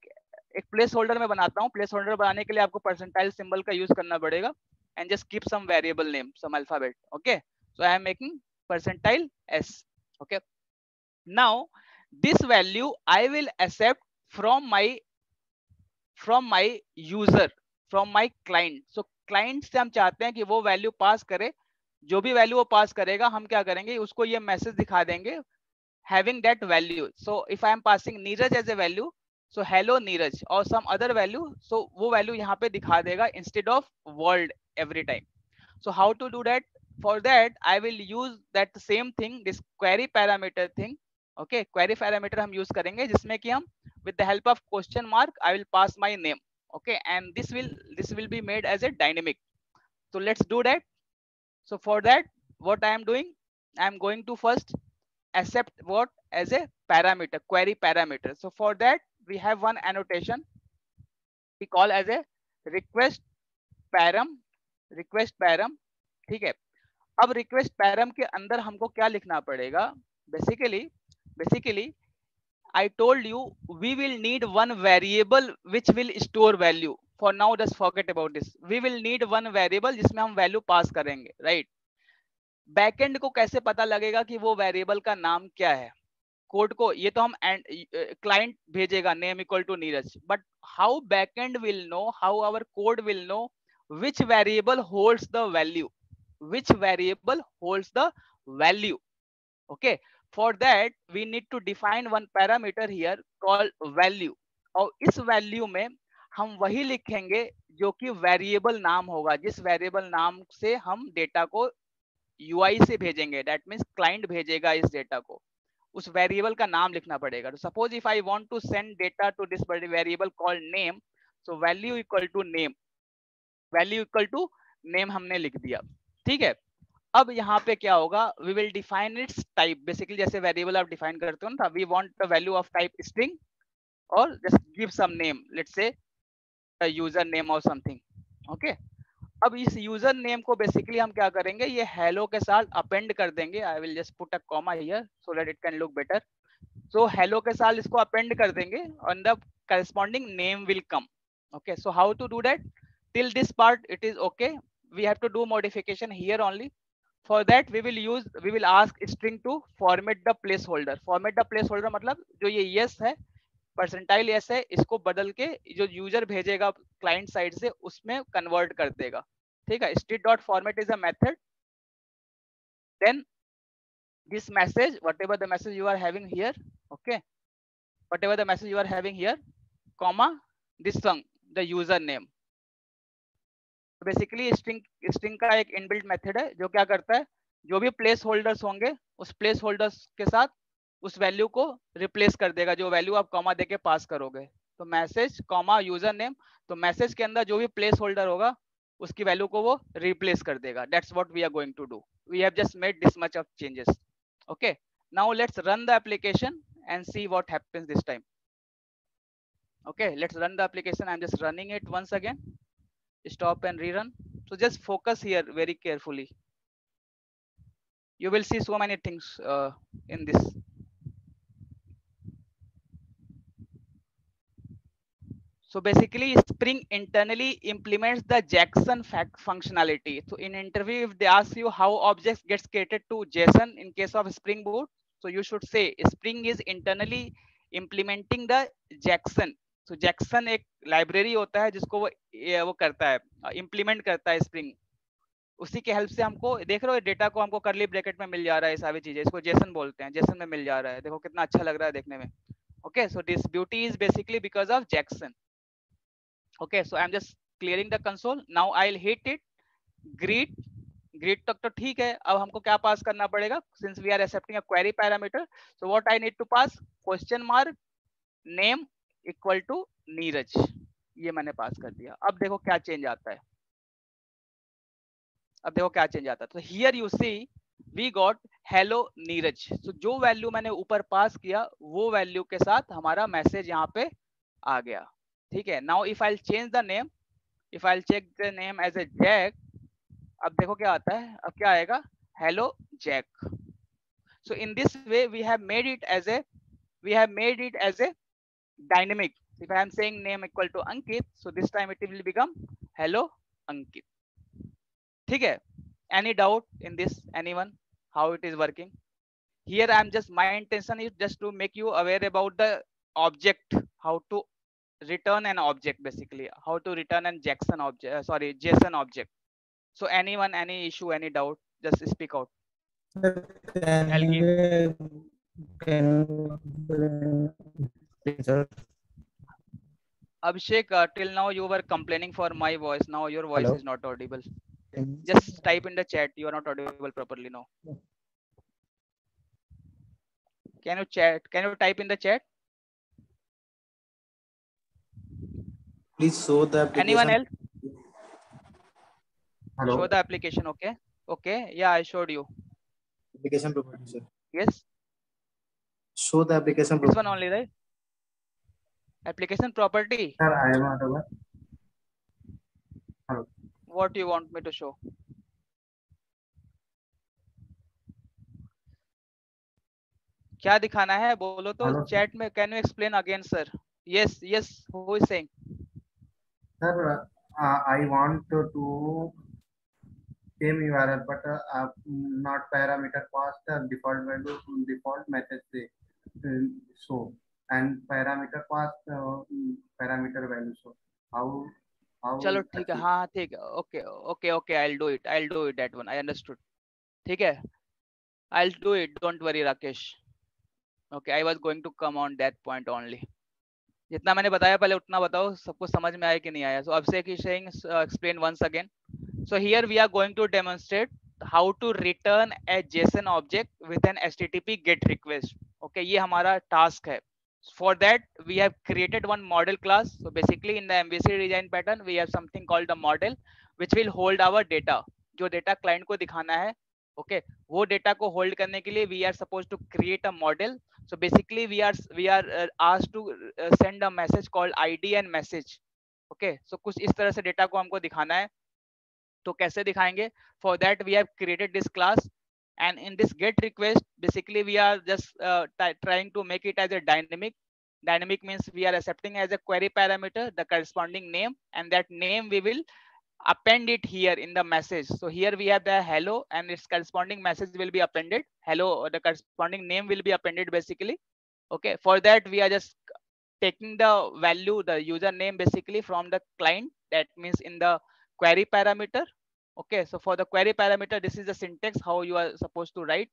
placeholder मैं बनाता हूँ. placeholder बनाने के लिए आपको percentile symbol का use करना पड़ेगा and just keep some variable name, some alphabet. Okay, so I am making percentile s. Okay, now this value I will accept from my user, from my client. So client से हम चाहते हैं कि वो value पास करे, जो भी value वो पास करेगा हम क्या करेंगे, उसको ये मैसेज दिखा देंगे having that value. So if I am passing Neeraj as a value, so hello Neeraj और सम अदर वैल्यू, सो वो वैल्यू यहाँ पे दिखा देगा instead of world every time. So how to do that? For that I will use that same thing, this query parameter thing. Okay, query parameter हम use करेंगे जिसमें कि हम with the help of question mark I will pass my name. Okay, and this will be made as a dynamic. So let's do that. So for that, what I am doing, I am going to first accept what as a parameter, query parameter. So for that we have one annotation we call as a request param, request param. ठीक है. अब request param के अंदर हमको क्या लिखना पड़ेगा? Basically I told you we will need one variable which will store value. For now just forget about this. We will need one variable जिसमें हम वैल्यू पास करेंगे, राइट? बैकएंड को कैसे पता लगेगा कि वो वेरिएबल का नाम क्या है? कोड को ये तो हम क्लाइंट भेजेगा name equal to Neeraj, but how backend will know, how our code will know which variable holds the value, which variable holds the value. Okay, for that we need to define one parameter here called value. और इस value में हम वही लिखेंगे जो कि variable नाम होगा, जिस वेरिएबल नाम से हम डेटा को यूआई से भेजेंगे. दैट मीन्स क्लाइंट भेजेगा इस डेटा को, उस वेरिएबल का नाम लिखना पड़ेगा. तो suppose if I want to send data to this variable called name, so value equal to name, value equal to name हमने लिख दिया. ठीक है. अब यहाँ पे क्या होगा? We will define its type. Basically जैसे वेरिएबल आप डिफाइन करते हो ना, we want the value of type string और just give some name, let's say user name और समथिंग. ओके. अब इस यूजर नेम को बेसिकली हम क्या करेंगे, ये हेलो के साथ अपेंड कर देंगे. I will just put a comma here so that it can look better. So hello के साथ इसको अपेंड कर देंगे और the corresponding name will come. Okay, so how to do that? Till this part it is okay. We have to do modification here only. For that we will ask string to format the placeholder. Format the placeholder मतलब जो ये yes है, percentile yes है, इसको बदल के जो user भेजेगा क्लाइंट साइड से उसमें कन्वर्ट कर देगा. ठीक है. string.format is a method. Then this message, whatever the message you are having here, okay, whatever the message you are having here, comma this one, the user name. Basically string का एक inbuilt method है जो क्या करता है, जो भी place holders होंगे उस प्लेस होल्डर्स के साथ उस वैल्यू को रिप्लेस कर देगा जो वैल्यू आप कॉमा देके पास करोगे. तो मैसेज कॉमा यूजर नेम, तो मैसेज के अंदर जो भी प्लेस होल्डर होगा उसकी वैल्यू को वो रिप्लेस कर देगा. That's what we are going to do. We have just made this much of changes. Okay, now let's run the application and see what happens this time. Okay, let's run the application. I am just running it once again. Stop and rerun. So just focus here very carefully. You will see so many things in this. So basically Spring internally implements the Jackson functionality. So in interview if they ask you how objects gets created to JSON in case of Spring Boot, so you should say Spring is internally implementing the Jackson. तो Jackson एक library होता है जिसको वो करता है, implement करता है स्प्रिंग. उसी के हेल्प से हमको देख रहे हो डेटा को हमको करली ब्रैकेट में मिल जा रहा है, सारी चीजें. इसको जेसन बोलते हैं, जेसन में मिल जा रहा है. देखो कितना अच्छा लग रहा है देखने में. Okay, so this beauty is basically because of Jackson. Okay, so I am just clearing the console. Now I will hit it greet. Greet तक तो ठीक है. अब हमको क्या पास करना पड़ेगा? Since we are accepting a query parameter, so what I need to pass, question mark name equal to Neeraj. ये मैंने पास कर दिया. अब देखो क्या चेंज आता है. अब देखो क्या चेंज आता है. तो here you see we got hello Neeraj. So जो वैल्यू मैंने ऊपर पास किया वो वैल्यू के साथ हमारा मैसेज यहाँ पे आ गया. ठीक है. Now if I change the name, if I check the name as a Jack, अब देखो क्या आता है. अब क्या आएगा? Hello Jack. So in this way we have made it as a dynamic. If I am saying name equal to Ankit, so this time it will become hello Ankit. ठीक है. Any doubt in this? Anyone? How it is working? Here I am just, my intention is just to make you aware about the object, how to return an object, basically how to return an Jackson object, JSON object. So anyone, any issue, any doubt, just speak out. I'll give. Sir, Abhishek, till now you were complaining for my voice. Now your voice Hello. is not audible. Can- Just type in the chat. You are not audible properly now. Can you chat? Can you type in the chat? Please show the Anyone application. else? Hello. Show the application. Okay. Okay. Yeah, I showed you. Application property, sir. Yes. Show the application This one property. only, right? Application property. Sir, I am not aware. Hello. What do you want me to show? क्या दिखाना है बोलो तो Hello, sir. Chat में. Can you explain again sir? Yes yes, who is saying? Sir, I want to same URL, but not parameter past default value, default message say show, and parameter past parameter value show. How चलो will ठीक है. achieve? हाँ ठीक है. Okay okay okay, I will do it that one. I understood. ठीक है, I will do it. Don't worry Rakesh. Okay, I was going to come on that point only. जितना मैंने बताया पहले उतना बताओ. सबको समझ में आया कि नहीं आया? So Abhishek is saying explain once again. So here we are going to demonstrate how to return a JSON object with an HTTP GET request. Okay, ये हमारा task है. For that we have created one model class. So basically in the MVC design pattern we have something called the model which will hold our data. जो data client को दिखाना है, okay, वो data को hold करने के लिए we are supposed to create a model. So basically we are asked to send a message called ID and message. Okay, so कुछ इस तरह से data को हमको दिखाना है. तो कैसे दिखाएंगे? For that we have created this class, and in this get request basically we are just trying to make it as a dynamic means we are accepting as a query parameter the corresponding name, and that name we will append it here in the message. So here we have the hello and its corresponding message will be appended. Hello, the corresponding name will be appended basically. Okay, for that we are just taking the value, the username basically from the client, that means in the query parameter. Okay, so for the query parameter this is the syntax how you are supposed to write.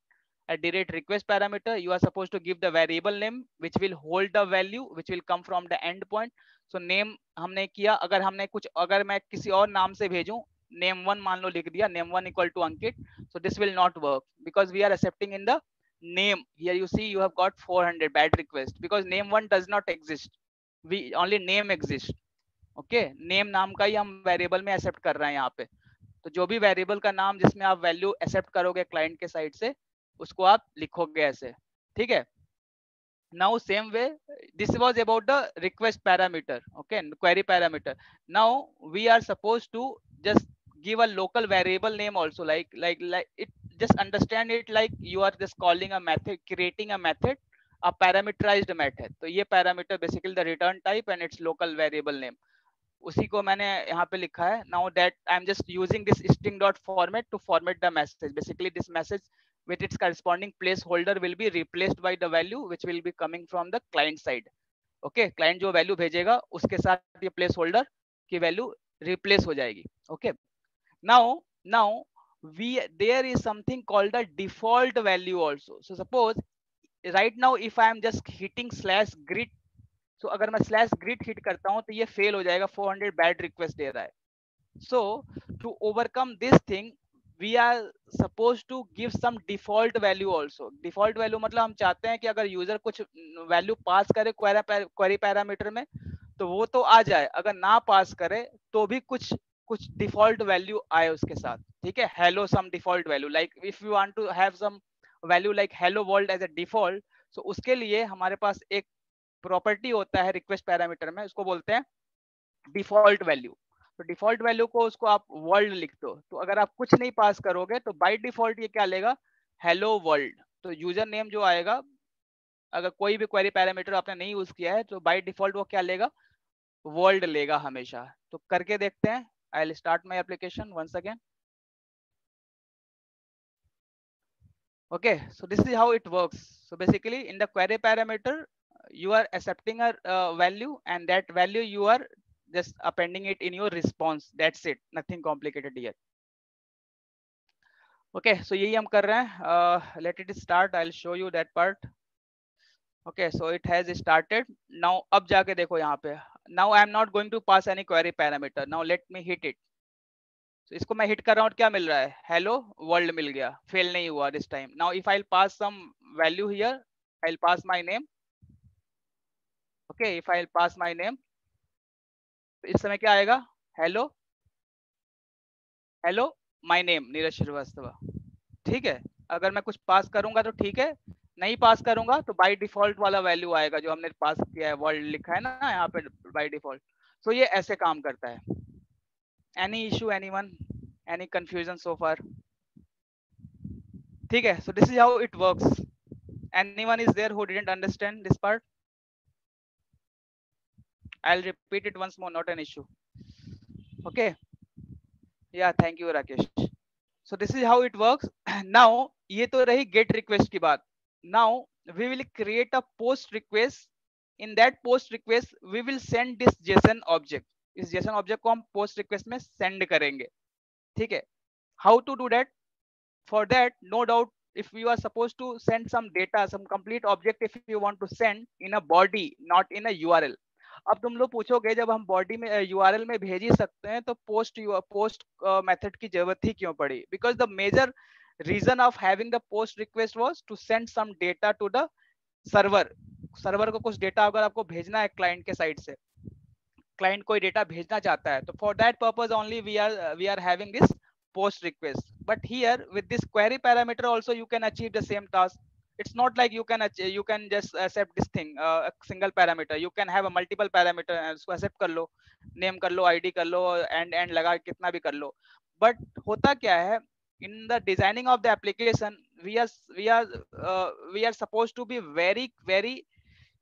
At the rate request parameter you are supposed to give the variable name which will hold the value which will come from the endpoint. So name हमने किया. अगर मैं किसी और नाम से भेजूं, name1 मान लो लिख दिया, name1 equal to Ankit, so this will not work because we are accepting in the name. Here you see you have got 400 bad request because name1 does not exist. We only name exists. Okay, name नाम का ही हम variable में accept कर रहे हैं यहाँ पे. तो जो भी वेरिएबल का नाम जिसमें आप वैल्यू एक्सेप्ट करोगे क्लाइंट के साइड से उसको आप लिखोगे ऐसे. ठीक है. Now same way this was about the request parameter. Okay, query parameter. Now we are supposed to just give a local variable name also, like it, just understand it like you are just calling a method, creating a method, a parameterized method. तो ये parameter basically the return type and its local variable name. उसी को मैंने यहाँ पे लिखा है. Now that I'm just using this string dot format to format the message. Basically this message with its corresponding placeholder will be replaced by the value which will be coming from the client side. Okay, client जो value भेजेगा उसके साथ ये placeholder की value replace हो जाएगी. Okay, now there is something called the default value also. So suppose right now if I am just hitting /grid, so अगर मैं /grid hit करता हूँ तो ये fail हो जाएगा, 400 bad request दे रहा है. So to overcome this thing we are supposed to give some default value also. Default value मतलब हम चाहते हैं कि अगर यूजर कुछ वैल्यू पास करे क्वेरी पैरामीटर में तो वो तो आ जाए, अगर ना पास करे तो भी कुछ डिफॉल्ट वैल्यू आए उसके साथ. ठीक है, hello some default value, like if you want to have some value like hello world as a default, so उसके लिए हमारे पास एक प्रॉपर्टी होता है रिक्वेस्ट पैरामीटर में, उसको बोलते हैं डिफॉल्ट वैल्यू. तो डिफॉल्ट वैल्यू को उसको आप वर्ल्ड लिख दो. तो अगर आप कुछ नहीं पास करोगे तो बाय डिफॉल्ट ये क्या लेगा, हेलो वर्ल्ड. तो यूजर नेम जो आएगा, अगर कोई भी क्वेरी पैरामीटर आपने नहीं यूज किया है तो बाय डिफॉल्ट वो क्या लेगा, वर्ल्ड लेगा हमेशा. तो करके देखते हैं. I will start my application once again. Okay, so this is how it works. So basically in the query parameter you are accepting a value, and that value you are just appending it in your response. That's it, nothing complicated here. Okay, so यही हम कर रहे हैं. Let it start. I'll show you that part. Okay, so it has started. Now अब जाके देखो यहाँ पे now I am not going to pass any query parameter. Now let me hit it. So इसको मैं हिट कर रहा हूँ, क्या मिल रहा है? हेलो वर्ल्ड मिल गया, फेल नहीं हुआ this time. Now if I pass some value here, I will pass my name. Okay, if I will pass my name, इस समय क्या आएगा? Hello hello my name Neeraj Srivastava. ठीक है, अगर मैं कुछ पास करूंगा तो ठीक है, नहीं पास करूंगा तो बाय डिफॉल्ट वाला वैल्यू आएगा जो हमने पास किया है, वर्ल्ड लिखा है ना यहाँ पे बाय डिफॉल्ट. सो ये ऐसे काम करता है. Any issue, anyone, any confusion so far? ठीक है, so this is how it works. Anyone is there who didn't understand this part? I'll repeat it once more, not an issue. Okay. Yeah, thank you Rakesh. So this is how it works. Now ये तो रही get request की बात. Now we will create a post request. In that post request we will send this JSON object. इस JSON object को हम post request में send करेंगे. ठीक है. How to do that? For that, no doubt, if you are supposed to send some data, some complete object, if you want to send in a body, not in a URL. अब तुम लोग पूछोगे जब हम body में URL में भेज ही सकते हैं तो पोस्ट मेथड की जरूरत ही क्यों पड़ी? Because the major reason of having the post request was to send some data to the server. Server को कुछ डेटा अगर आपको भेजना है क्लाइंट के साइड से, क्लाइंट कोई डेटा भेजना चाहता है, तो for that purpose only we are having this post request. But here with this query parameter also you can achieve the same task. It's not like you can just accept this thing, a single parameter. You can have a multiple parameter and उसको accept कर लो, name कर लो, id कर लो, and लगा कितना भी कर लो. But होता क्या है, in the designing of the application we are supposed to be very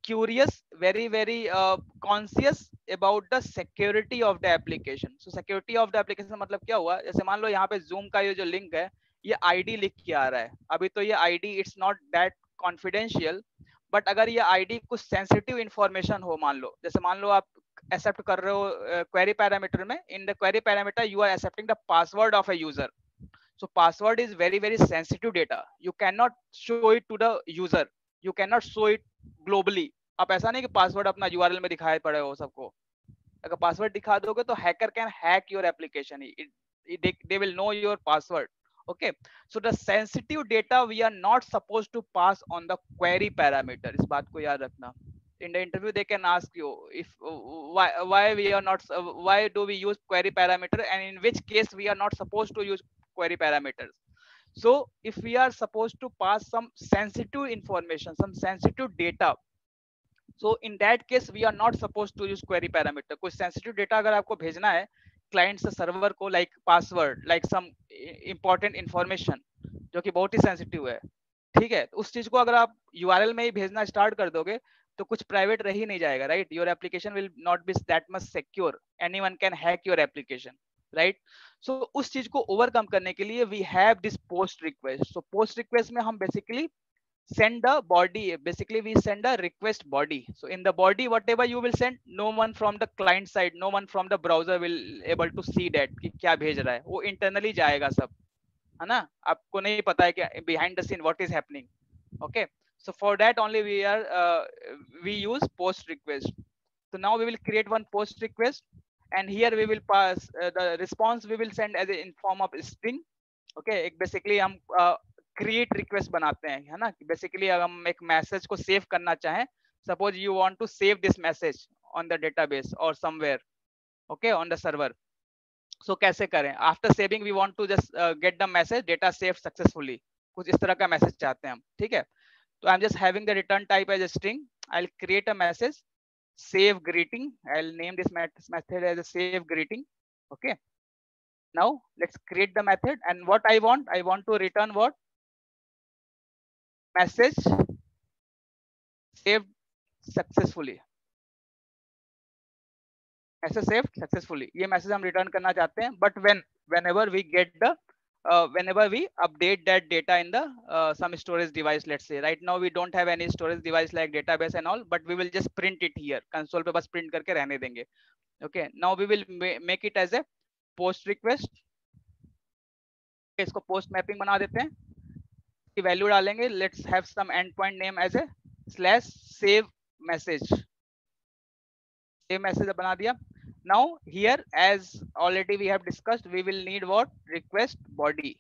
curious, very conscious about the security of the application. So security of the application मतलब क्या हुआ? जैसे मान लो यहाँ पे Zoom का ये जो लिंक है, ये ID लिख के आ रहा है. अभी तो ये ID it's not that confidential, but अगर ये ID कुछ sensitive information हो, मान लो, जैसे मान लो आप accept कर रहे हो query parameter में, in the query parameter you are accepting the password of a user. So password is very sensitive data. You cannot show it to the user. You cannot show it globally. आप ऐसा नहीं कि password अपना URL में दिखाई पड़े हो सबको. अगर पासवर्ड दिखा दोगे तो hacker can hack your application. They will know your password. Okay, so the sensitive data we are not supposed to pass on the query parameter. इस बात को याद रखना. In the interview they can ask you if why do we use query parameter, and in which case we are not supposed to use query parameters. So if we are supposed to pass some sensitive information, some sensitive data, so in that case we are not supposed to use query parameter. कुछ sensitive data अगर आपको भेजना है client से server को, like password, like some important information जो कि बहुत ही sensitive है, ठीक है, उस चीज को अगर आप URL में ही भेजना start कर दोगे तो कुछ private रह ही नहीं जाएगा, right? Your application will not be that much secure. Anyone can hack your application, right? So उस चीज को overcome करने के लिए we have this post request. So post request में हम basically send the body, basically we send a request body. So in the body whatever you will send, no one from the client side, no one from the browser will able to see that कि क्या भेज रहा है, वो internally जाएगा सब, है ना? आपको नहीं पता है कि behind the scene what is happening. Okay, so for that only we use post request. So now we will create one post request, and here we will pass the response we will send as a in form of string. Okay, एक basically हम create request बनाते हैं, है ना? Basically अगर हम एक message को save करना चाहें, suppose you want to save this message on the database or somewhere, okay, on the server. So कैसे करें? After saving we want to just get the message data saved successfully. कुछ इस तरह का message चाहते हैं हम, ठीक है? तो I'm just having the return type as a string. I'll create a message, save greeting. I'll name this method as a save greeting. Okay. Now let's create the method, and what I want to return what? Message saved successfully. Message saved successfully. ये message हम return करना चाहते हैं, but whenever we get the whenever we update that data in the some storage device, let's say right now we don't have any storage device like database and all, but we will just print it here. Console पे बस print करके रहने देंगे. Okay, now we will make it as a post request. इसको post mapping बना देते हैं. की वैल्यू डालेंगे. Let's have some endpoint name as a /save message. ये मैसेज बना दिया. Now here, as already we have discussed, we will need what? Request body.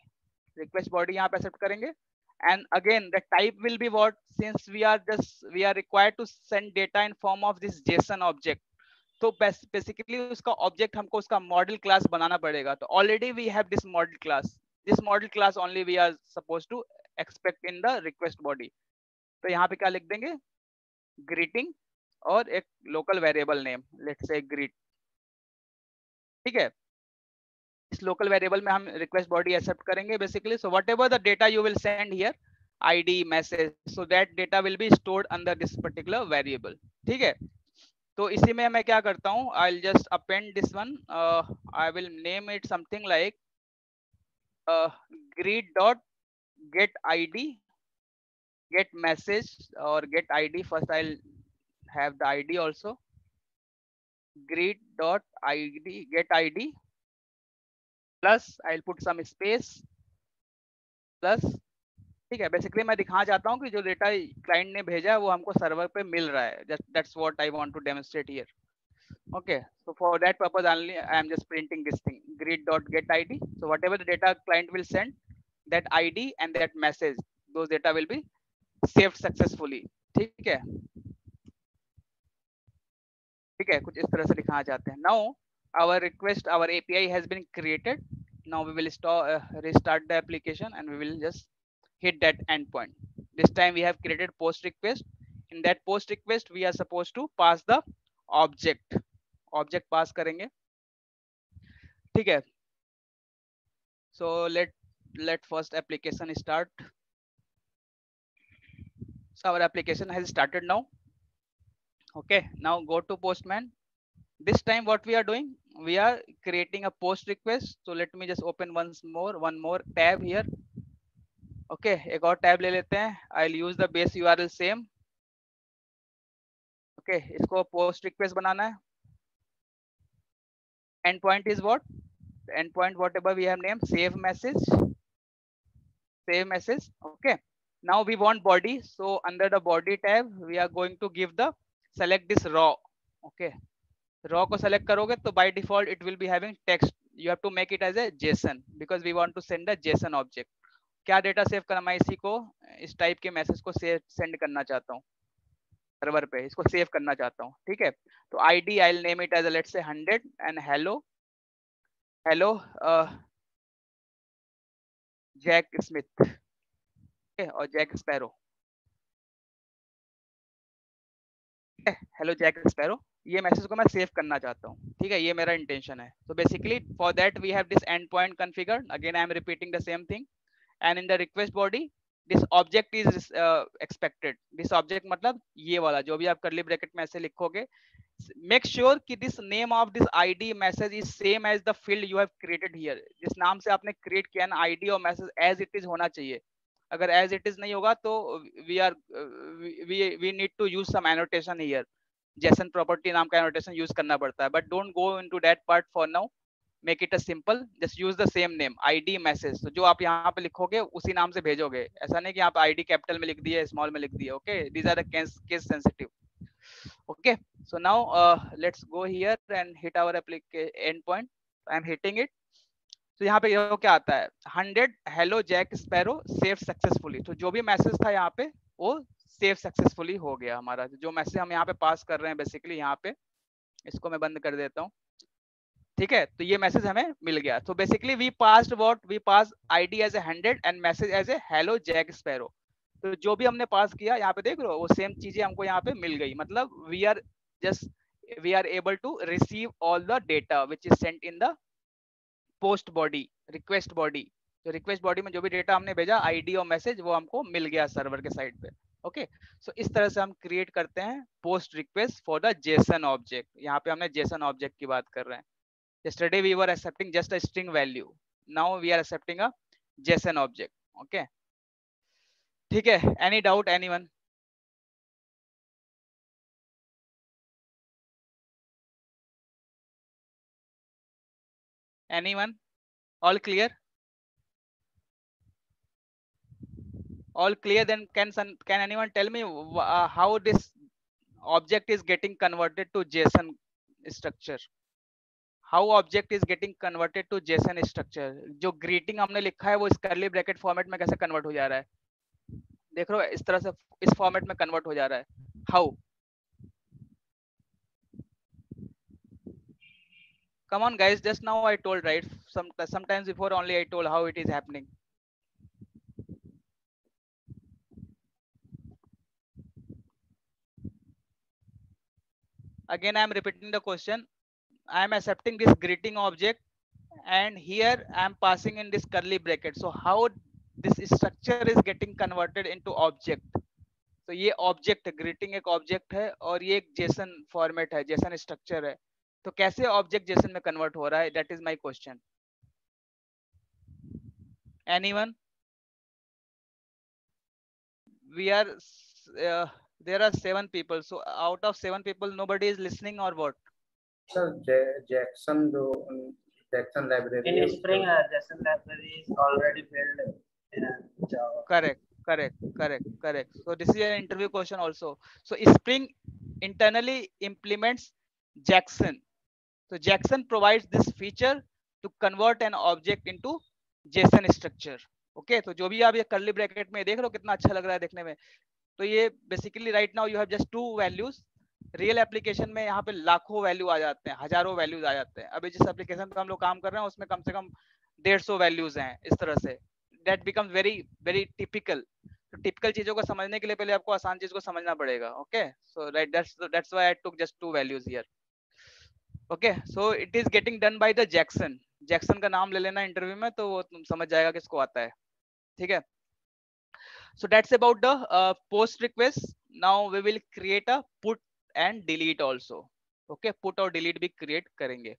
Request body यहाँ पे accept करेंगे. And again the type will be what? Since we are required to send data in form of this JSON object, तो basically उसका object हमको उसका model class बनाना पड़ेगा. तो already we have this model class. This model class only we are suppose to expect in the request body. तो यहाँ पे क्या लिख देंगे? ग्रीटिंग और एक local variable name, let's say greet. ठीक है, इस लोकल वेरिएबल में हम रिक्वेस्ट बॉडी एक्सेप्ट करेंगे basically. So whatever the data you will send here, ID message, so that data will be stored under this particular variable. ठीक है, तो इसी में मैं क्या करता हूँ, आई will just append this one. I will name it something like greet dot get id, get message or get id. First I'll have the id also. Greet dot id, get id plus I'll put some space plus. ठीक है, basically मैं दिखाना चाहता हूँ कि जो data client ने भेजा है वो हमको सर्वर पे मिल रहा है. That's what I want to demonstrate here. Okay, so for that purpose only I am just printing this thing, greet dot get id. So whatever the data client will send, that id and that message, those data will be saved successfully. ठीक है, ठीक है, कुछ इस तरह से दिखाना चाहते हैं. Now our request, our API has been created. Now we will restart the application and we will just hit that endpoint. This time we have created post request. In that post request we are supposed to pass the object. Object pass करेंगे. ठीक है, so let first application start. So our application has started now. Okay, now go to Postman. This time what we are doing, we are creating a post request. So let me just open one more tab here. Okay, एक और tab ले लेते हैं. I'll use the base URL same. Okay, इसको post request बनाना है. Endpoint is what? The endpoint whatever we have named, save message. Save message. Okay, now we want body. So under the body tab we are going to give the select this raw. Okay, raw को select करोगे तो by default it will be having text. You have to make it as a JSON because we want to send a JSON object. क्या data save करना, मैं इसी को इस type के मैसेज को सेंड करना चाहता हूँ सर्वर पे, इसको सेव करना चाहता हूँ. ठीक है, तो ID I will name it as let's say 100 and hello Jack Smith और Jack Sparrow. Hello Jack Sparrow, ये मैसेज को मैं सेव करना चाहता हूँ. ठीक है, ये मेरा इंटेंशन है. तो basically for that we have this end point configured. Again I am repeating the same thing. And in the request body this object is expected. This object मतलब ये वाला जो भी आप curly bracket में ऐसे लिखोगे. Make sure कि this name of this ID message is same as the field you have created here. जिस नाम से आपने create किया ना ID और message as it is होना चाहिए. अगर as it is नहीं होगा तो we need to use some annotation here. JSON property नाम का annotation use करना पड़ता है. But don't go into that part for now. Make it a simple, just use the same name, ID message. तो जो आप यहाँ पे लिखोगे उसी नाम से भेजोगे. ऐसा नहीं कि आप ID कैपिटल में लिख दिए, स्मॉल में लिख दिए. Okay, these are the case sensitive. Okay, so now let's go here and hit our application endpoint. I am hitting it. तो यहाँ पे ये क्या आता है, 100 hello Jack Sparrow saved successfully. तो जो भी मैसेज था यहाँ पे वो सेव सक्सेसफुली हो गया हमारा. जो मैसेज हम यहाँ पे पास कर रहे हैं बेसिकली यहाँ पे, इसको मैं बंद कर देता हूँ. ठीक है, तो ये मैसेज हमें मिल गया. तो basically we passed what, we pass ID as a 100 and message as a hello Jack Sparrow. तो जो भी हमने पास किया यहाँ पे देख लो वो सेम चीजें हमको यहाँ पे मिल गई. मतलब we are able to receive all the data which is sent in the post body, request body. तो रिक्वेस्ट बॉडी में जो भी डेटा हमने भेजा आईडी और मैसेज वो हमको मिल गया सर्वर के साइड पे. ओके, सो इस तरह से हम क्रिएट करते हैं post request for the Jason object. यहाँ पे हमने जेसन ऑब्जेक्ट की बात कर रहे हैं. Yesterday we were accepting just a string value. Now we are accepting a JSON object. Okay. ठीक है. Any doubt, anyone? Anyone? All clear? All clear. Then can anyone tell me how this object is getting converted to JSON structure. How object is getting converted to JSON structure. जो greeting हमने लिखा है वो इस curly bracket format में कैसे convert हो जा रहा है, देख रहे हो, इस तरह से इस format में convert हो जा रहा है. How? Come on guys, just now I told, right? Sometimes before only I told how it is happening. Again I am repeating the question. I am accepting this greeting object and here I am passing in this curly bracket. So how this structure is getting converted into object? तो ये object है, greeting एक object है और ये एक JSON format है, Jason structure है. तो कैसे ऑब्जेक्ट जेसन में कन्वर्ट हो रहा है, that is my question. Anyone? We are there are 7 people, so out of 7 people nobody is listening or what? Sir, Jackson library. In Spring, JSON library is already built in Java. Correct. So this is an interview question also. So Spring internally implements Jackson. So Jackson provides this feature to convert an object into JSON structure. Okay, तो जो भी आप ये curly bracket में देख रहे हो कितना अच्छा लग रहा है देखने में. तो ये basically right now you have just 2 values. Real application में यहाँ पे लाखों वैल्यू आ जाते हैं, हजारों वैल्यूज आ जाते हैं. अभी जिस एप्लीकेशन पे हम लोग काम कर रहे हैं उसमें कम से कम 150 वैल्यूज हैं इस तरह से. That becomes very very typical. तो टिपिकल चीजों को समझने के लिए पहले आपको आसान चीज को समझना पड़ेगा. Okay, so right, that's why I took just 2 values here. Okay, so it is getting done by the Jackson. Jackson का नाम ले लेना इंटरव्यू में तो वो तुम समझ जाएगा किसको आता है. ठीक है, so that's about the post request. Now we will create a put and delete also. Okay, put और delete भी create करेंगे.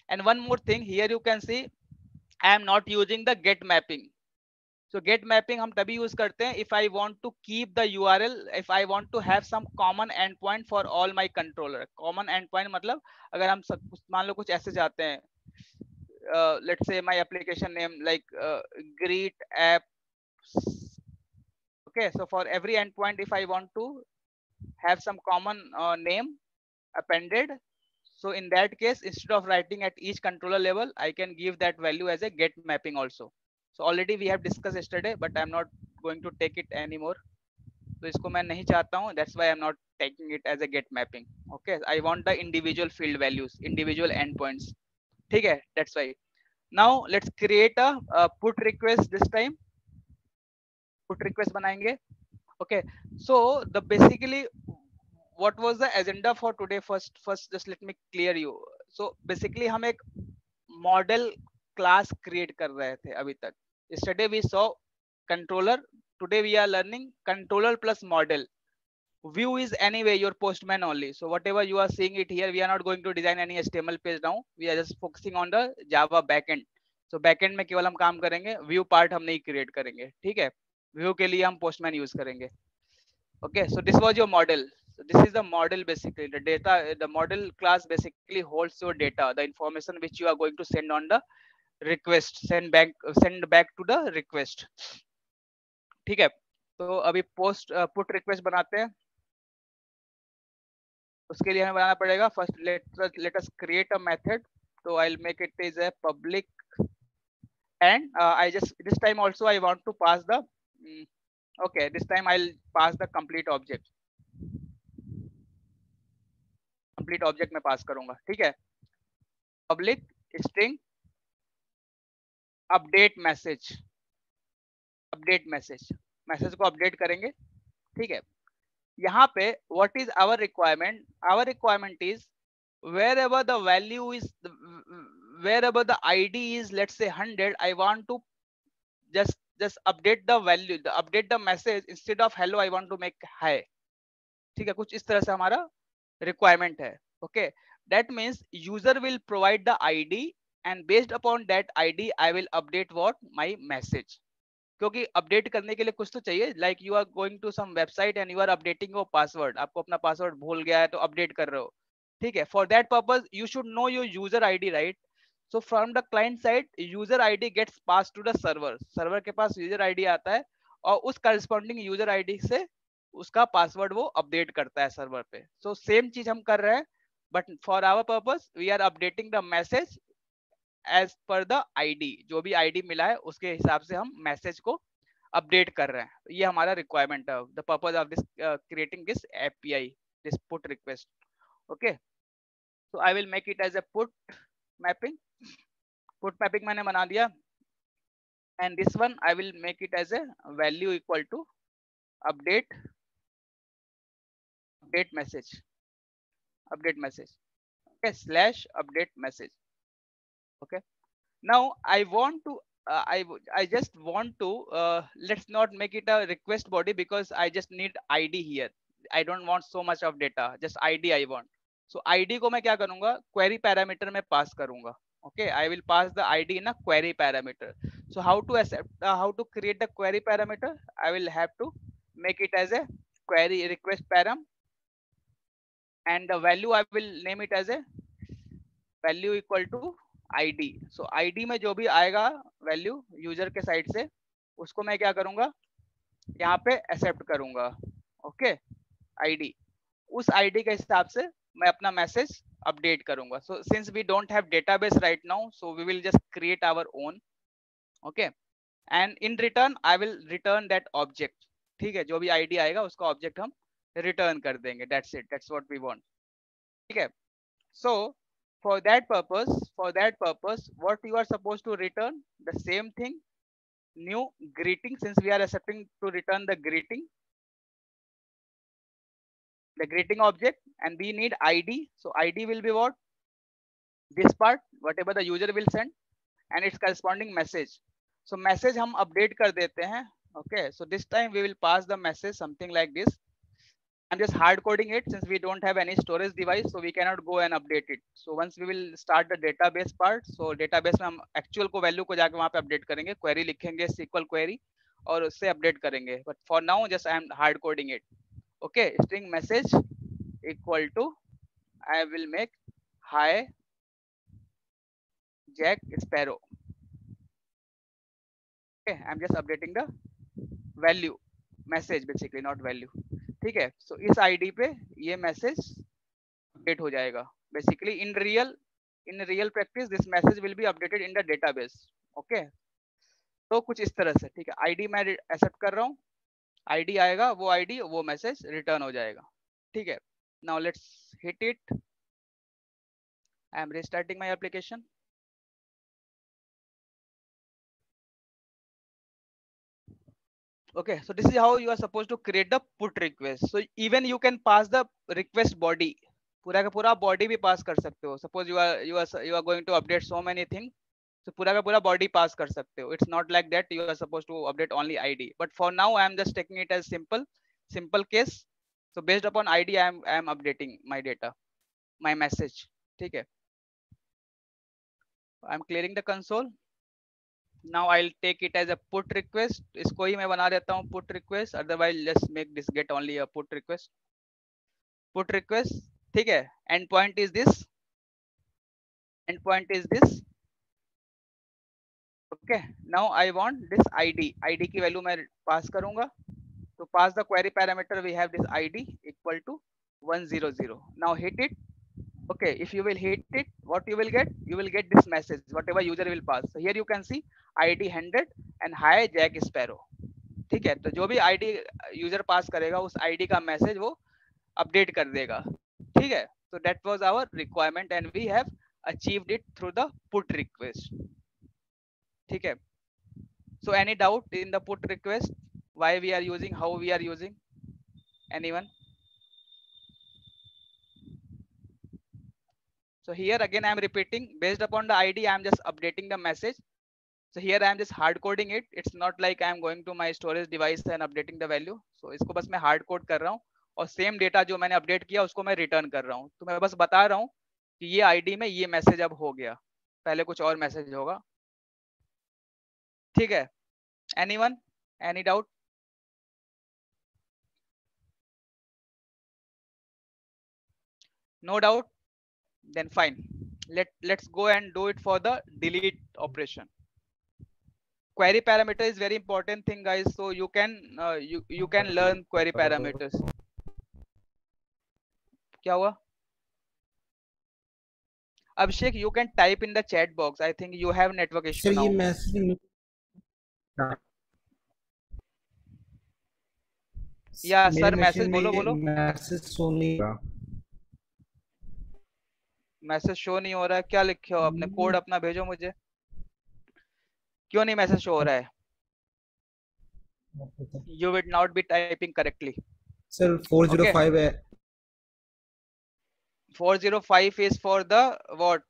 And one more thing, here you can see I am not using the get mapping. So get mapping हम तभी use करते हैं if I want to keep the URL, if I want to have some common endpoint for all my controller. Common endpoint मतलब अगर हम मान लो कुछ ऐसे जाते हैं, let's say my application name like greet app. Okay, so for every endpoint if I want to have some common name appended, so in that case instead of writing at each controller level I can give that value as a get mapping also. So already we have discussed yesterday but I'm not going to take it anymore. तो इसको मैं नहीं चाहता हूँ, that's why I'm not taking it as a get mapping. Okay, I want the individual field values, individual endpoints. ठीक है, that's why. Now let's create a put request. This time put request बनाएंगे. Okay, so the basically what was the agenda for today? First just let me clear you. So basically हम एक model class create कर रहे थे अभी तक. Yesterday we saw controller. Today we are learning controller plus model. View is anyway your postman only. So whatever you are seeing it here, we are not going to design any HTML page now. We are just focusing on the Java backend. So backend में केवल हम काम करेंगे, view part हम नहीं create करेंगे. ठीक है, view के लिए हम postman use करेंगे. Okay, so this was your model. So this is the model basically. The data, the model class basically holds your data, the information which you are going to send on the request, send back to the request. ठीक है, तो अभी post put request बनाते हैं. उसके लिए हमें बनाना पड़ेगा. First let us create a method. So I'll make it as a public, and I just this time also I want to pass the okay, this time I'll pass the complete object. Complete object में pass करूंगा. ठीक है, public string update message. Update message, message को update करेंगे. ठीक है, यहाँ पे what is our requirement? Our requirement is wherever the value is, wherever the ID is, let's say 100, I want to just update the value, update the message. Instead of hello I want to make hi. ठीक है, कुछ इस तरह से हमारा requirement है. Okay, that means user will provide the ID and based upon that ID I will update what my message. क्योंकि update करने के लिए कुछ तो चाहिए. Like you are going to some website and you are updating your password. आपको अपना password भूल गया है तो अपडेट कर रहे हो. ठीक है, for that purpose you should know your user ID, right? So from the client side user ID gets pass to the server. Server के पास यूजर आईडी आता है और उस करस्पॉन्डिंग यूजर आईडी से उसका पासवर्ड वो अपडेट करता है सर्वर पे। सो सेम चीज हम कर रहे हैं, but for our purpose we are updating the message as per the ID. जो भी आईडी मिला है उसके हिसाब से हम मैसेज को अपडेट कर रहे हैं। ये हमारा रिक्वायरमेंट है, the purpose of this creating this API, this put request. Okay, so I will make it as a put mapping. Put mapping मैंने बना दिया, and this one I will make it as a value equal to update message, okay, slash update message. Okay, now I want to I just want to let's not make it a request body because I just need ID here. I don't want so much of data, just ID I want. So ID को मैं क्या करूंगा, query parameter में pass करूंगा. Okay, I will pass the ID in a query parameter. So how to accept how to create the query parameter? I will have to make it as a query request param, and the value I will name it as a value equal to ID. So ID में जो भी आएगा value user के side से, उसको मैं क्या करूंगा, यहाँ पे एक्सेप्ट करूंगा। ओके, ID, उस ID के हिसाब से मैं अपना मैसेज अपडेट करूंगा। So since we don't have database right now, so we will just create our own. Okay, and in return I will return that object. ठीक है, जो भी ID आएगा उसका ऑब्जेक्ट हम रिटर्न कर देंगे। That's it, that's what we want. ठीक है, सो for that purpose what you are supposed to return, the same thing, new greeting, since we are accepting to return the greeting object, and we need ID. So ID will be what, this part whatever the user will send and its corresponding message. So message हम update कर देते हैं। Okay, so this time we will pass the message something like this. I'm just hard coding it since we don't have any storage device, so we cannot go and update it. So once we will start the database part, so database में हम actual को value को जाके वहाँ पे update करेंगे, query लिखेंगे SQL query और उससे update करेंगे। But for now just I am hard coding it. Okay, string message equal to, I will make hi Jack Sparrow. Okay, I'm just updating the value, message basically, not value. ठीक है, सो इस ID पे ये message update हो जाएगा। Basically in real practice this message will be updated in the database. Okay, तो कुछ इस तरह से। ठीक है, आईडी मैं एक्सेप्ट कर रहा हूँ, आईडी आएगा, वो आईडी वो मैसेज रिटर्न हो जाएगा। ठीक है, now let's hit it. I M restarting my application. Okay, so this is how you are supposed to create the put request. So even you can pass the request body, पूरा का पूरा body भी pass कर सकते हो। Suppose you are going to update so many things, so पूरा का पूरा body pass कर सकते हो। It's not like that you are supposed to update only ID. But for now I am just taking it as simple case. So based upon ID I am updating my data, my message. ठीक है, I am clearing the console. Now I'll take it as a put request. इसको ही मैं बना देता हूँ put request, otherwise let's make this get only a put request. Put request, ठीक है, endpoint is this, okay. Now I want this ID की value मैं पास करूंगा। तो pass the query parameter, we have this ID equal to 100. Now hit it. Okay, if you will hit it, what you will get this message whatever user will pass. So here you can see ID 100 and hi Jack Sparrow. ठीक है, तो जो भी ID user पास करेगा उस ID का message वो update कर देगा। ठीक है, so that was our requirement and we have achieved it through the put request. ठीक है, so any doubt in the put request, why we are using, how we are using, anyone? So here again I am repeating, based upon the ID I am just updating the message. So here I am just hard coding it. It's not like I am going to my storage device and updating the value. So इसको बस मैं hard code कर रहा हूँ और same data जो मैंने update किया उसको मैं रिटर्न कर रहा हूँ। तो मैं बस बता रहा हूँ कि ये आईडी में ये मैसेज अब हो गया, पहले कुछ और मैसेज होगा। ठीक है, anyone, any doubt? No doubt? Then fine. Let's go and do it for the delete operation. query parameter is very important thing, guys. So you can you can learn query parameters. क्या हुआ? Abhishek, you can type in the chat box. I think you have network issue sir ये now. Message या मेरे sir machine message में बोलो ये बोलो. Message show नहीं हो रहा। मैसेज शो नहीं हो रहा है, क्या लिखे हो आपने? कोड अपना भेजो मुझे. क्यों नहीं मैसेज शो हो रहा है? You will not be typing correctly. Sir 405 है। 405 is for the what?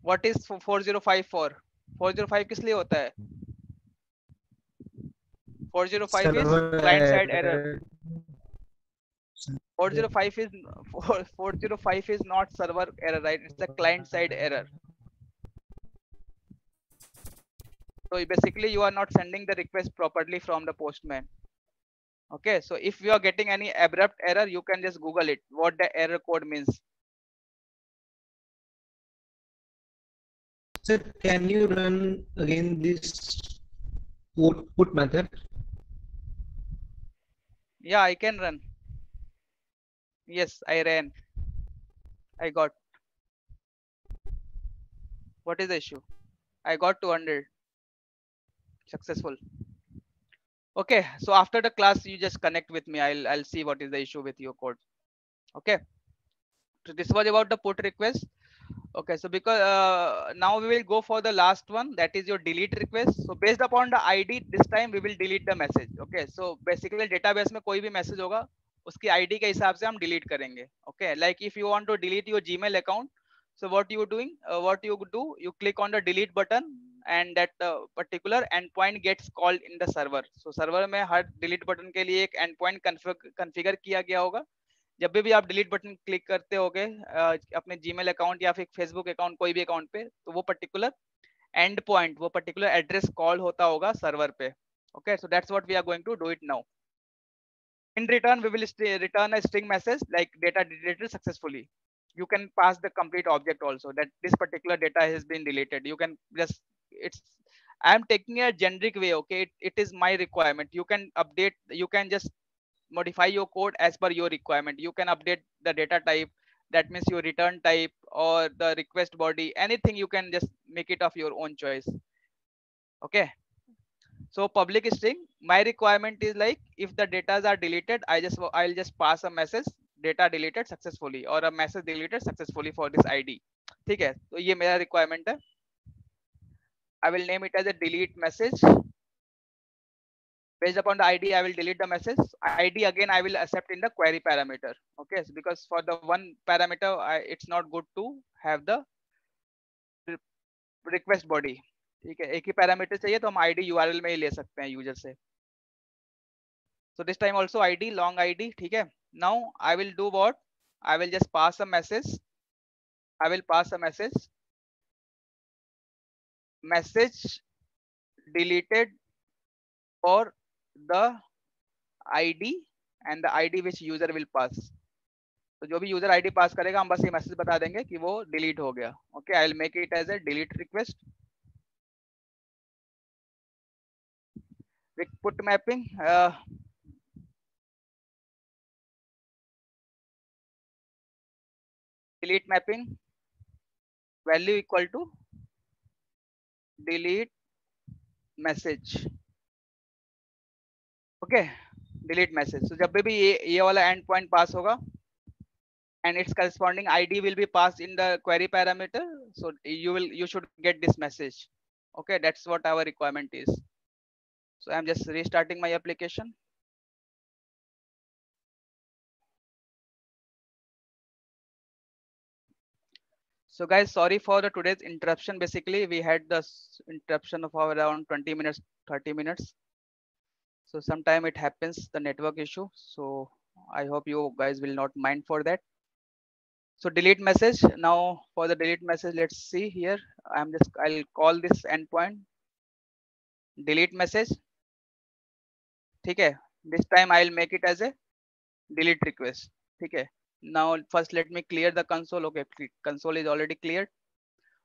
What is 405 for? 405 किस लिए होता है? 405 is client side error. 405 is 405 is not server error, right? It's the client side error. So basically you are not sending the request properly from the postman. Okay, so if you are getting any abrupt error, you can just Google it, what the error code means. Sir, can you run again this put method? Yeah, I can run. Yes, I ran. I got. What is the issue? I got 200. Successful. Okay, so after the class, you just connect with me. I'll see what is the issue with your code. Okay. So this was about the put request. Okay, so because now we will go for the last one, that is your delete request. So based upon the ID, this time we will delete the message. Okay, so basically database में कोई भी message होगा, उसकी ID के हिसाब से हम delete करेंगे. Okay, like if you want to delete your Gmail account, so what you doing? What you do? You click on the delete button, and that particular endpoint gets called in the server. So server में हर delete button के लिए एक endpoint configure किया गया होगा. जब भी आप डिलीट बटन क्लिक करते होगे अपने जीमेल अकाउंट या फिर फेसबुक अकाउंट कोई भी अकाउंट पे, तो वो पर्टिकुलर एंड पॉइंट, वो पर्टिकुलर एड्रेस कॉल होता होगा सर्वर पे. Okay, so that's what we are going to do it now. In return, we will return a string message like data deleted successfully. You can pass the complete object also, that this particular data has been deleted. You can just, it's, I am taking a generic way. Okay, it is my requirement. You can update, you can just modify your code as per your requirement. You can update the data type, that means your return type or the request body, anything. You can just make it of your own choice. Okay, so public string, my requirement is like if the data are deleted, I'll just pass a message data deleted successfully or a message deleted successfully for this ID. ठीक है, तो ये मेरा requirement है. I will name it as a delete message. Based upon the ID, I will delete the message. ID again, I will accept in the query parameter. Okay, so because for the one parameter, it's not good to have the request body. ठीक है, एक ही parameter चाहिए तो हम ID URL में ही ले सकते हैं यूजर से. So this time also ID, long ID. ठीक है. Now I will do what? I will just pass a message. I will pass a message. Message deleted for the ID and the ID which user will pass. तो जो भी user ID पास करेगा हम बस ये message बता देंगे कि वो डिलीट हो गया. Okay, I will make it as a delete request. With put mapping, delete mapping value equal to delete message. Okay, delete message. तो जब भी ये वाला एंड पॉइंट पास होगा and its corresponding ID will be passed in the query parameter, so you should get this message. Okay, that's what our requirement is. So I'm just restarting my application. So guys, sorry for the today's interruption. Basically we had this interruption of around 20 minutes, 30 minutes. So sometime it happens, the network issue. So I hope you guys will not mind for that. So delete message. Now for the delete message, let's see here. I'll call this endpoint delete message. Okay, this time I'll make it as a delete request. Okay, now first let me clear the console. Okay, console is already cleared.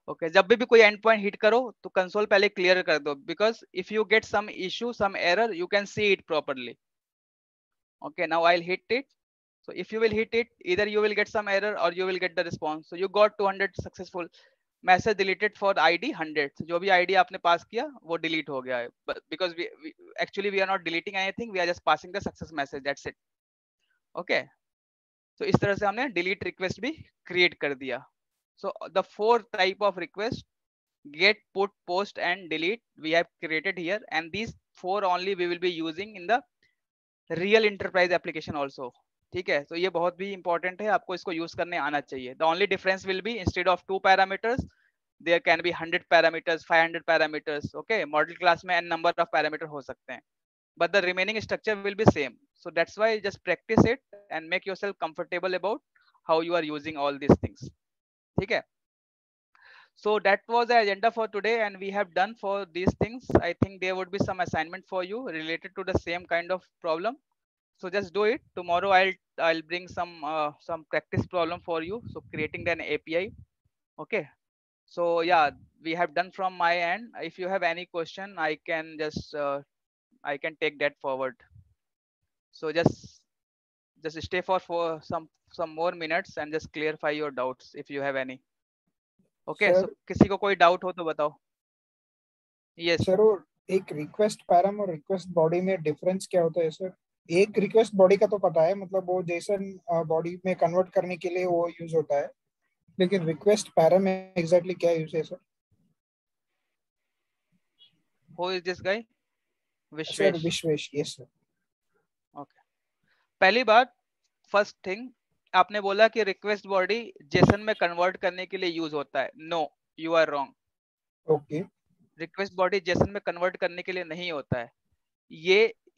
Okay जब भी कोई and point hit करो तो console पहले clear कर दो, because if you get some issue some error you can see it properly. Okay, now I'll hit it. So if you will hit it, either you will get some error or you will get the response. So you got 200 successful. Message deleted for ID 100. So जो भी ID आपने पास किया वो delete हो गया है. But because we actually we are not deleting anything, we are just passing the success message. That's it. Okay. So इस तरह से हमने delete request भी create कर दिया. So the 4 type of request, get, put, post and delete we have created here, and these 4 only we will be using in the real enterprise application also. ठीक है, तो ये बहुत भी इंपॉर्टेंट है, आपको इसको यूज करने आना चाहिए. The only difference will be instead of 2 parameters there can be 100 parameters, 500 parameters. Okay, model class में n नंबर ऑफ पैरामीटर हो सकते हैं, but the remaining structure will be same. So that's why just practice it and make yourself comfortable about how you are using all these things. ठीक है, so that was the agenda for today and we have done for these things. I think there would be some assignment for you related to the same kind of problem, so just do it. Tomorrow I'll bring some practice problem for you, so creating an API. Okay, so yeah, we have done from my end. If you have any question I can just I can take that forward. So just stay for some more minutes and just clarify your doubts if you have any. Okay, Sir, so किसी को कोई doubt हो तो बताओ. Yes. Sir वो एक request params और request body में डिफरेंस क्या होता है सर? एक रिक्वेस्ट बॉडी का तो पता है, मतलब वो जेसन बॉडी में कन्वर्ट करने के लिए वो यूज होता है, लेकिन रिक्वेस्ट पैरा में एग्जैक्टली क्या यूज है sir? Who is this guy? Sir Vishwesh. Vishwesh. Yes sir. Okay, पहली बात, फर्स्ट थिंग, आपने बोला कि रिक्वेस्ट बॉडी जेसन में कन्वर्ट करने के लिए यूज होता है. No, you are wrong. Okay, request body JSON में कन्वर्ट करने के लिए नहीं होता है.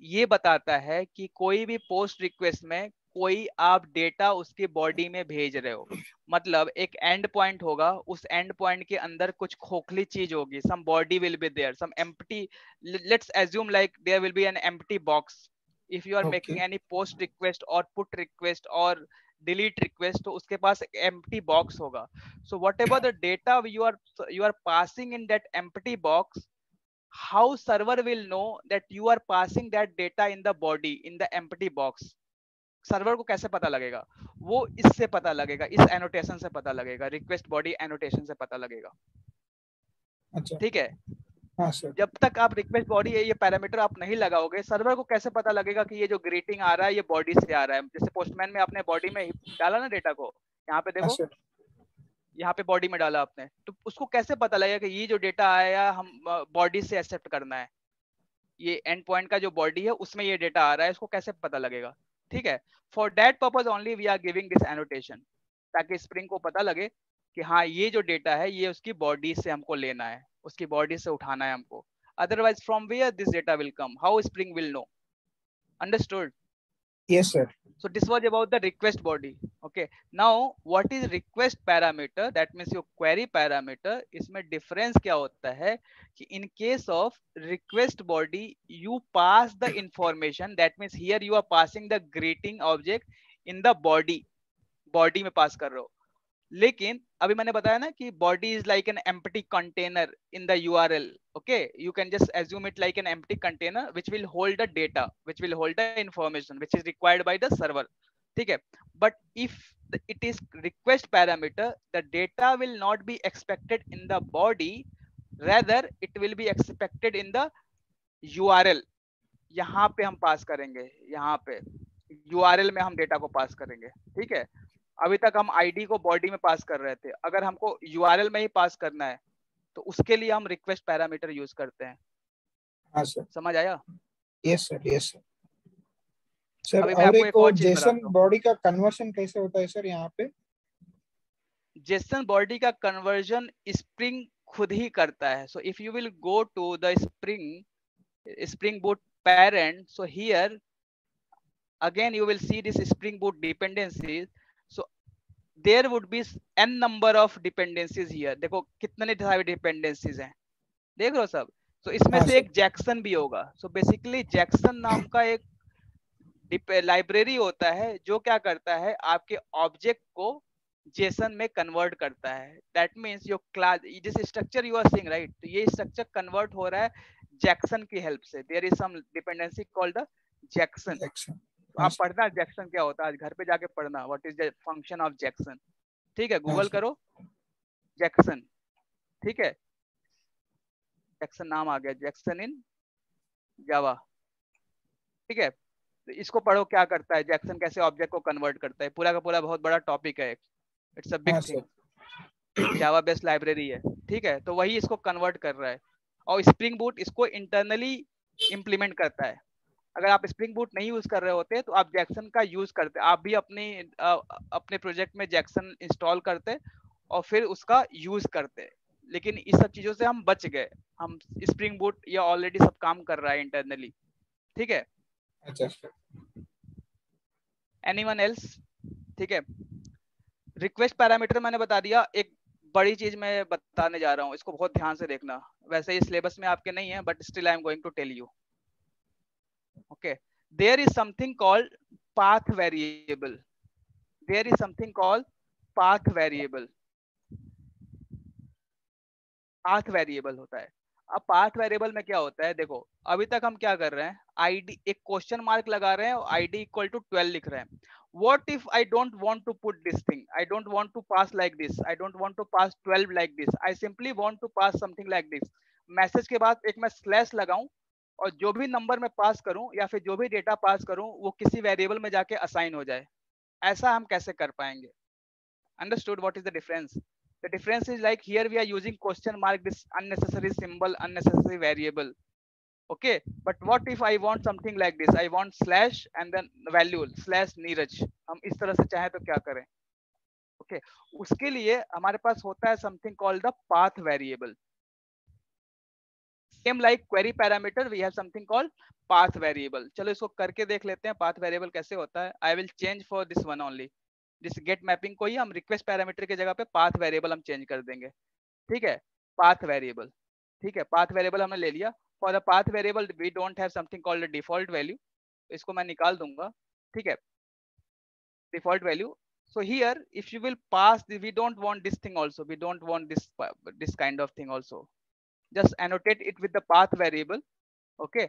ये बताता है कि कोई भी पोस्ट रिक्वेस्ट में कोई आप डेटा उसकी बॉडी में भेज रहे हो, मतलब एक एंड पॉइंट होगा, उस एंड पॉइंट के अंदर कुछ खोखली चीज होगी, some body will be there, some empty, let's assume like there will be an empty box. If you are making any post request और पुट रिक्वेस्ट और डिलीट रिक्वेस्ट, तो उसके पास एक एम्प्टी बॉक्स होगा. So whatever the data you are passing in that empty box, how server will know that you are passing that data in the body, in the empty box? Server को कैसे पता लगेगा? वो इससे पता लगेगा, इस एनोटेशन से पता लगेगा, रिक्वेस्ट बॉडी एनोटेशन से पता लगेगा. अच्छा, ठीक है. हाँ सर. जब तक आप रिक्वेस्ट बॉडी ये पैरामीटर आप नहीं लगाओगे, सर्वर को कैसे पता लगेगा कि ये जो ग्रीटिंग आ रहा है ये बॉडी से आ रहा है? जैसे पोस्टमैन में आपने बॉडी में डाला ना डेटा को, यहाँ पे देखो, यहाँ पे बॉडी में डाला आपने, तो उसको कैसे पता लगेगा कि ये जो डेटा आया हम बॉडी से एक्सेप्ट करना है? ये एंड पॉइंट का जो बॉडी है उसमें ये डेटा आ रहा है, इसको कैसे पता लगेगा? ठीक है, for that purpose only we are giving this annotation, ताकि स्प्रिंग को पता लगे कि हाँ ये जो डेटा है ये उसकी बॉडी से हमको लेना है, उसकी बॉडी से उठाना है हमको. Otherwise from where this data will come, how Spring will know? Understood? Yes sir. So this was about the request body. Okay, now what is request parameter? That means your query parameter. इसमें difference क्या होता है कि in case of request body you pass the information, that means here you are passing the greeting object in the body में pass कर रहे हो. लेकिन अभी मैंने बताया ना कि body is like an empty container in the URL. Okay, you can just assume it like an empty container which will hold the data, which will hold the information which is required by the server. ठीक है, but if it is request parameter, the data will not be expected in the body, rather it will be expected in the URL. यहाँ पे हम पास करेंगे, यहाँ पे URL में हम डेटा को पास करेंगे. ठीक है, अभी तक हम आईडी को बॉडी में पास कर रहे थे, अगर हमको यूआरएल में ही पास करना है तो उसके लिए हम रिक्वेस्ट पैरामीटर यूज करते हैं. हाँ सर. समझ आया? Yes sir. Yes sir. Sir अभी मैं और आपको एक एक और चीज जेसन बताता हूँ. बॉडी का कन्वर्शन कैसे होता है सर यहाँ पे? जेसन बॉडी का कन्वर्जन स्प्रिंग खुद ही करता है. So if you will go to the Spring Boot parent, so here again you will see this spring boot dependencies. So there would be n number of dependencies here. देखो कितने सारे dependencies हैं, देख रहे हो सब? तो इसमें से एक जैक्सन भी होगा. सो बेसिकली जैक्सन नाम का एक लाइब्रेरी होता है जो क्या करता है, आपके ऑब्जेक्ट को जेसन में कन्वर्ट करता है। That means your class, this structure you are seeing right, तो ये स्ट्रक्चर कन्वर्ट हो रहा है जैक्सन की हेल्प से। There is some dependency called the Jackson. तो आप पढ़ना जैक्सन क्या होता है, आज घर पे जाके पढ़ना, what is the function of Jackson. ठीक है, गूगल करो जैक्सन। ठीक है, जैक्सन नाम आ गया, जैक्सन इन जावा। ठीक है, तो इसको पढ़ो क्या करता है जैक्सन, कैसे ऑब्जेक्ट को कन्वर्ट करता है, पूरा का पूरा बहुत बड़ा टॉपिक है, it's a big thing, Java based library है। ठीक है, तो वही इसको कन्वर्ट कर रहा है, और स्प्रिंग बूट इसको इंटरनली इम्प्लीमेंट करता है। अगर आप स्प्रिंग बूट नहीं यूज कर रहे होते तो आप जैक्सन का यूज करते, आप भी अपने प्रोजेक्ट में जैक्सन इंस्टॉल करते और फिर उसका यूज करते। लेकिन इस सब चीजों से हम बच गए, हम स्प्रिंग बूट ये ऑलरेडी सब काम कर रहा है इंटरनली। ठीक है, एनीवन एल्स? ठीक है, रिक्वेस्ट पैरामीटर मैंने बता दिया। एक बड़ी चीज मैं बताने जा रहा हूँ, इसको बहुत ध्यान से देखना। वैसे ये सिलेबस में आपके नहीं है, but still I am going to tell you. Okay, there is something called path variable. There is something called path variable. Path variable होता है। अब पाथ वेरिएबल में क्या होता है, देखो अभी तक हम क्या कर रहे हैं, आईडी एक क्वेश्चन मार्क लगा रहे हैं और आईडी इक्वल टू 12 लिख रहे हैं। What if I don't want to put this thing? I don't want to pass like this. I don't want to pass 12 like this. I simply want to pass something like this. Message के बाद एक मैं slash लगाऊं और जो भी number मैं पास करूं या फिर जो भी डेटा पास करूं वो किसी वेरिएबल में जाके असाइन हो जाए। ऐसा हम कैसे कर पाएंगे? Understood what is the difference? The difference is like here we are using question mark, this unnecessary symbol, unnecessary variable. Okay, but what if I want something like this? I want slash and then value slash Neeraj. हम इस तरह से चाहे तो क्या करें? Okay, उसके लिए हमारे पास होता है something called the path variable. Same like query parameter, we have something called path variable. चलो इसको करके देख लेते हैं path variable कैसे होता है। I will change for this one only. This get mapping को ही हम request parameter की जगह पे path variable हम change कर देंगे। ठीक है, path variable। ठीक है, path variable हमने ले लिया। For the path variable we don't have something called a default value, इसको मैं निकाल दूंगा। ठीक है, default value. So here if you will pass we don't want this thing also, we don't want this kind of thing also. Just annotate it with the path variable. Okay,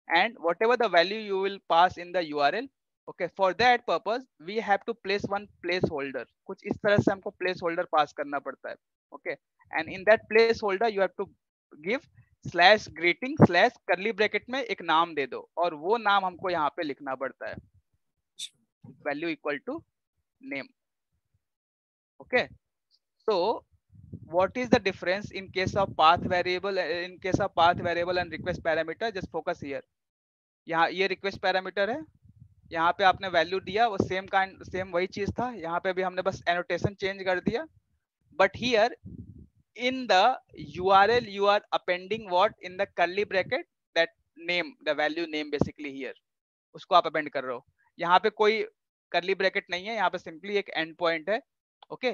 and whatever the value you will pass in the URL, okay, for that purpose we have to place one placeholder. कुछ इस तरह से हमको placeholder pass करना पड़ता है। Okay, and in that placeholder you have to give slash greeting slash करली bracket में एक नाम दे दो और वो नाम हमको यहाँ पे लिखना पड़ता है, value equal to name. Okay, so what is the difference in case of path variable, in case of path variable and request parameter? Just focus here. यहाँ ये request parameter है, यहाँ पे आपने वैल्यू दिया, वो सेम वही चीज था, यहाँ पे भी हमने बस एनोटेशन चेंज कर दिया। But here in the URL you are appending what in the curly bracket, that name, the value name basically here, उसको आप append कर रहे हो। यहाँ पे कोई curly bracket नहीं है, यहाँ पे simply एक end point है। okay,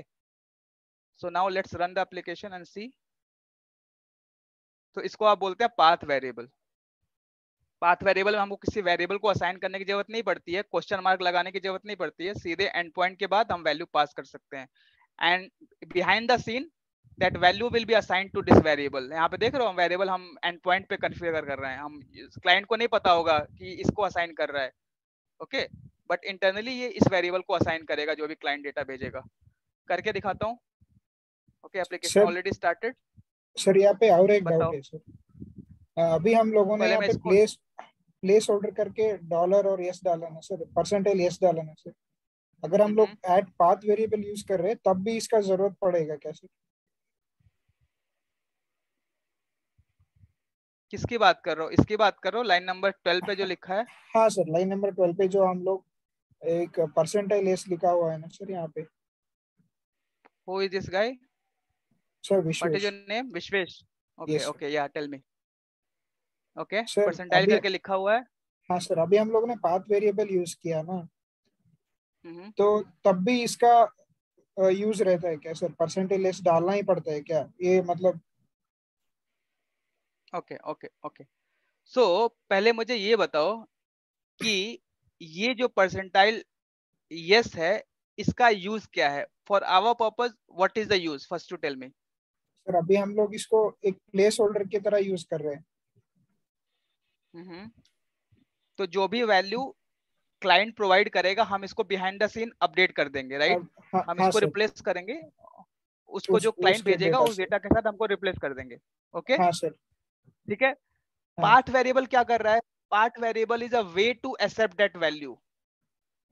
so now let's run the application and see. तो इसको आप बोलते हैं path variable। पाथ वेरिएबल में हमको किसी वेरिएबल को असाइन करने की जरूरत नहीं पड़ती है, क्वेश्चन मार्क लगाने की जरूरत नहीं पड़ती है, सीधे एंड पॉइंट के बाद हम वैल्यू पास कर सकते हैं। And behind the scene that value will be assigned to this variable. यहाँ पे देख रहे हो वेरिएबल हम एंड पॉइंट पे कॉन्फ़िगर कर रहे हैं, हम क्लाइंट को नहीं पता होगा कि इसको असाइन कर रहा है। ओके, बट इंटरनली ये इस वेरिएबल को असाइन करेगा जो भी क्लाइंट डेटा भेजेगा। करके दिखाता हूँ। Okay, application already started. Sir यहाँ पे और एक डाउट है सर, अभी हम लोगों ने यहाँ पे प्लेस होल्डर करके डॉलर और यस डाला ना सर, परसेंटेज यस डाला ना सर, अगर हम लोग ऐड पाथ वेरिएबल यूज कर रहे हैं तब भी इसका जरूरत पड़ेगा क्या सर? किसकी बात कर रहे हो? इसकी बात कर रहे हो लाइन नंबर 12 पे जो लिखा है? हाँ सर, लाइन नंबर 12 पे जो हम लोग एक परसेंटाइल एस लिखा हुआ है ना सर यहाँ पे। Who is this guy? Sir Vishwesh. What is your name? Vishwesh. Okay, yes, okay, yeah, tell me. Okay, sir percentile करके लिखा हुआ है। हाँ सर, अभी हम लोग ने पाथ वेरिएबल यूज किया ना, तो तब भी इसका यूज रहता है क्या सर? परसेंटेज लेस डालना ही पड़ता है क्या ये मतलब? ओके ओके ओके, सो पहले मुझे ये बताओ कि ये जो परसेंटाइल यस है इसका यूज क्या है? For our purpose what is the use? First to tell me. Sir अभी हम लोग इसको एक प्लेस होल्डर की तरह यूज कर रहे हैं। तो जो भी वैल्यू क्लाइंट प्रोवाइड करेगा हम इसको बिहाइंड द सीन अपडेट कर देंगे, राइट? हाँ हम हाँ इसको सर, रिप्लेस करेंगे, उसको जो क्लाइंट उसके भेजेगा डेटा उस से। डेटा के साथ हमको रिप्लेस कर देंगे। ओके, हाँ सर। ठीक है। हाँ। पाथ वेरिएबल क्या कर रहा है? Path variable is a way to accept that value.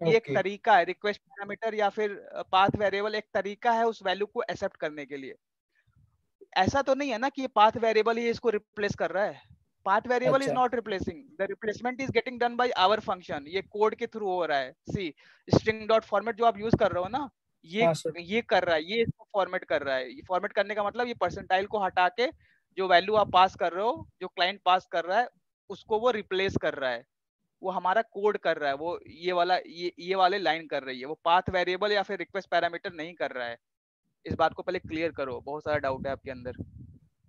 ये एक ओके। तरीका है, रिक्वेस्ट पैरामीटर या फिर पाथ वेरिएबल एक तरीका है उस वैल्यू को एक्सेप्ट करने के लिए। ऐसा तो नहीं है ना कि ये पाथ वेरिएबल ही इसको रिप्लेस कर रहा है। पाथ वेरिएबल इज अच्छा। Not replacing, the replacement is getting done by our function. ये कोड के थ्रू हो रहा है। सी स्ट्रिंग डॉट फॉर्मेट जो आप यूज कर रहे हो ना, हाँ सर। ये कर रहा है, ये इसको फॉर्मेट कर रहा है। ये फॉर्मेट करने का मतलब ये परसेंटाइल को हटा के जो वैल्यू आप पास कर रहे हो, जो क्लाइंट पास कर रहा है, उसको वो रिप्लेस कर रहा है। वो हमारा कोड कर रहा है, वो ये वाले लाइन कर रही है। वो पाथ वेरिएबल या फिर रिक्वेस्ट पैरामीटर नहीं कर रहा है। इस बात को पहले क्लियर करो, बहुत सारा डाउट है आपके अंदर।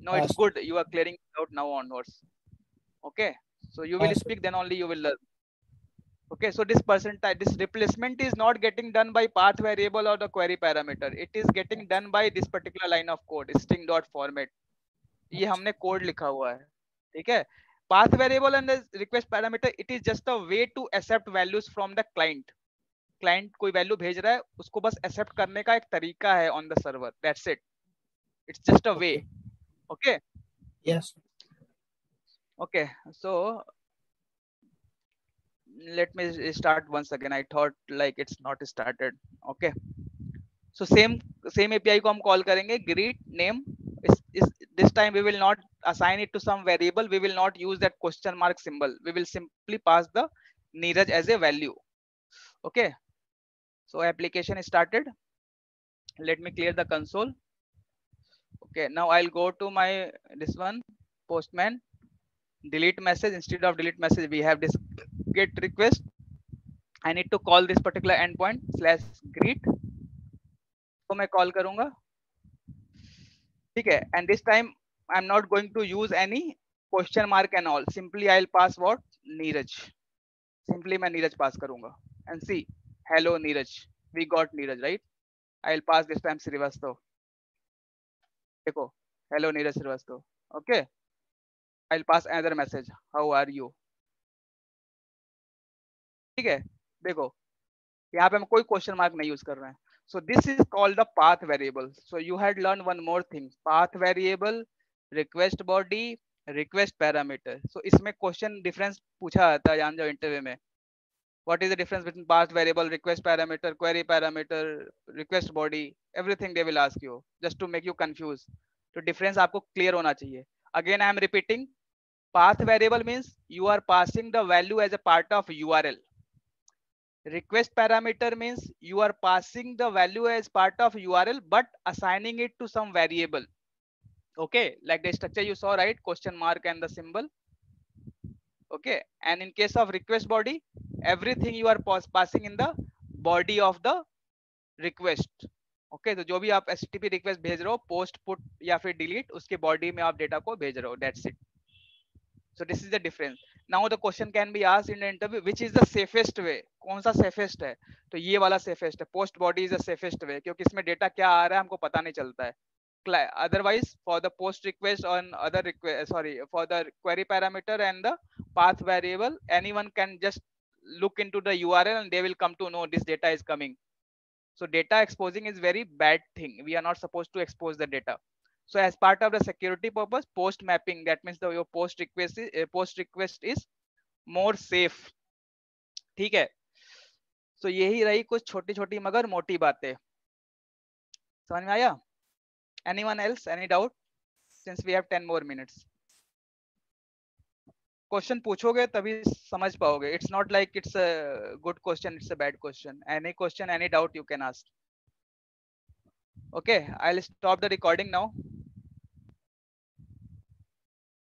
No, हाँ it's sir. good. You are clearing it out now onwards. Okay, so you हाँ will sir. speak, then only you will learn. Okay, so this percentile, this replacement is not getting done by path variable or the query parameter. It is getting done by this particular line of code, string dot format. ये हमने code लिखा हुआ है, ठीक है। Path variable and the request parameter, it is just a way to accept values from the client. Client कोई value भेज रहा है, उसको बस एक्सेप्ट करने का एक तरीका है on the server. That's it. It's just a way. Okay. Yes. Okay, so let me start once again. I thought like it's not started. Okay, so same API को हम कॉल करेंगे greet name. This time we will not assign it to some variable. We will not use that question mark symbol. We will simply pass the Neeraj as a value. Okay, so application is started. Let me clear the console. Okay, now I'll go to my this one Postman. Delete message. Instead of delete message, we have this get request. I need to call this particular endpoint slash greet. तो मैं call करूंगा, ठीक है। And this time I'm not going to use any question mark and all. Simply I'll pass what? Neeraj. Simply मैं नीरज पास करूंगा and see hello Neeraj. We got Neeraj, right? I'll pass this time Srivastava. देखो hello Neeraj Srivastava. Okay, I'll pass another message. How are you? ठीक है, देखो यहाँ पे हम कोई क्वेश्चन मार्क नहीं यूज कर रहे हैं. So this is called the path variable. So you had learned one more thing, path variable, request body, request parameter. So इसमें क्वेश्चन डिफरेंस पूछा जाता है, जान जाओ इंटरव्यू में. What is the difference between path variable, request parameter, query parameter, request body? Everything they will ask you just to make you confused. तो difference आपको clear होना चाहिए. Again I am repeating, path variable means you are passing the value as a part of URL. Request parameter means you are passing the value as part of URL but assigning it to some variable. Okay, like the structure you saw, right? Question mark and the symbol. Okay, and in case of request body, everything you are passing in the body of the request. Okay, तो जो भी आप HTTP request भेज रहे हो, post, put या फिर delete, उसके body में आप data को भेज रहे हो. That's it. So this is the difference. Now the question can be asked in the interview, which is the safest way? कौन सा safest है? तो ये वाला safest है. Post body is the safest way क्योंकि इसमें data क्या आ रहा है हमको पता नहीं चलता है. Otherwise, for the post request on other request, for the query parameter and the path variable, anyone can just look into the URL and they will come to know this data is coming. So data exposing is very bad thing. We are not supposed to expose the data. So as part of the security purpose, post mapping, that means your post request is more safe. ठीक है. So यही रही कुछ छोटी छोटी मगर मोटी बातें. समझ में आया? Anyone else? Any doubt? Since we have 10 more minutes. Question पूछोगे तभी समझ पाओगे. It's not like it's a good question, it's a bad question. Any question, any doubt you can ask. Okay, I'll stop the recording now.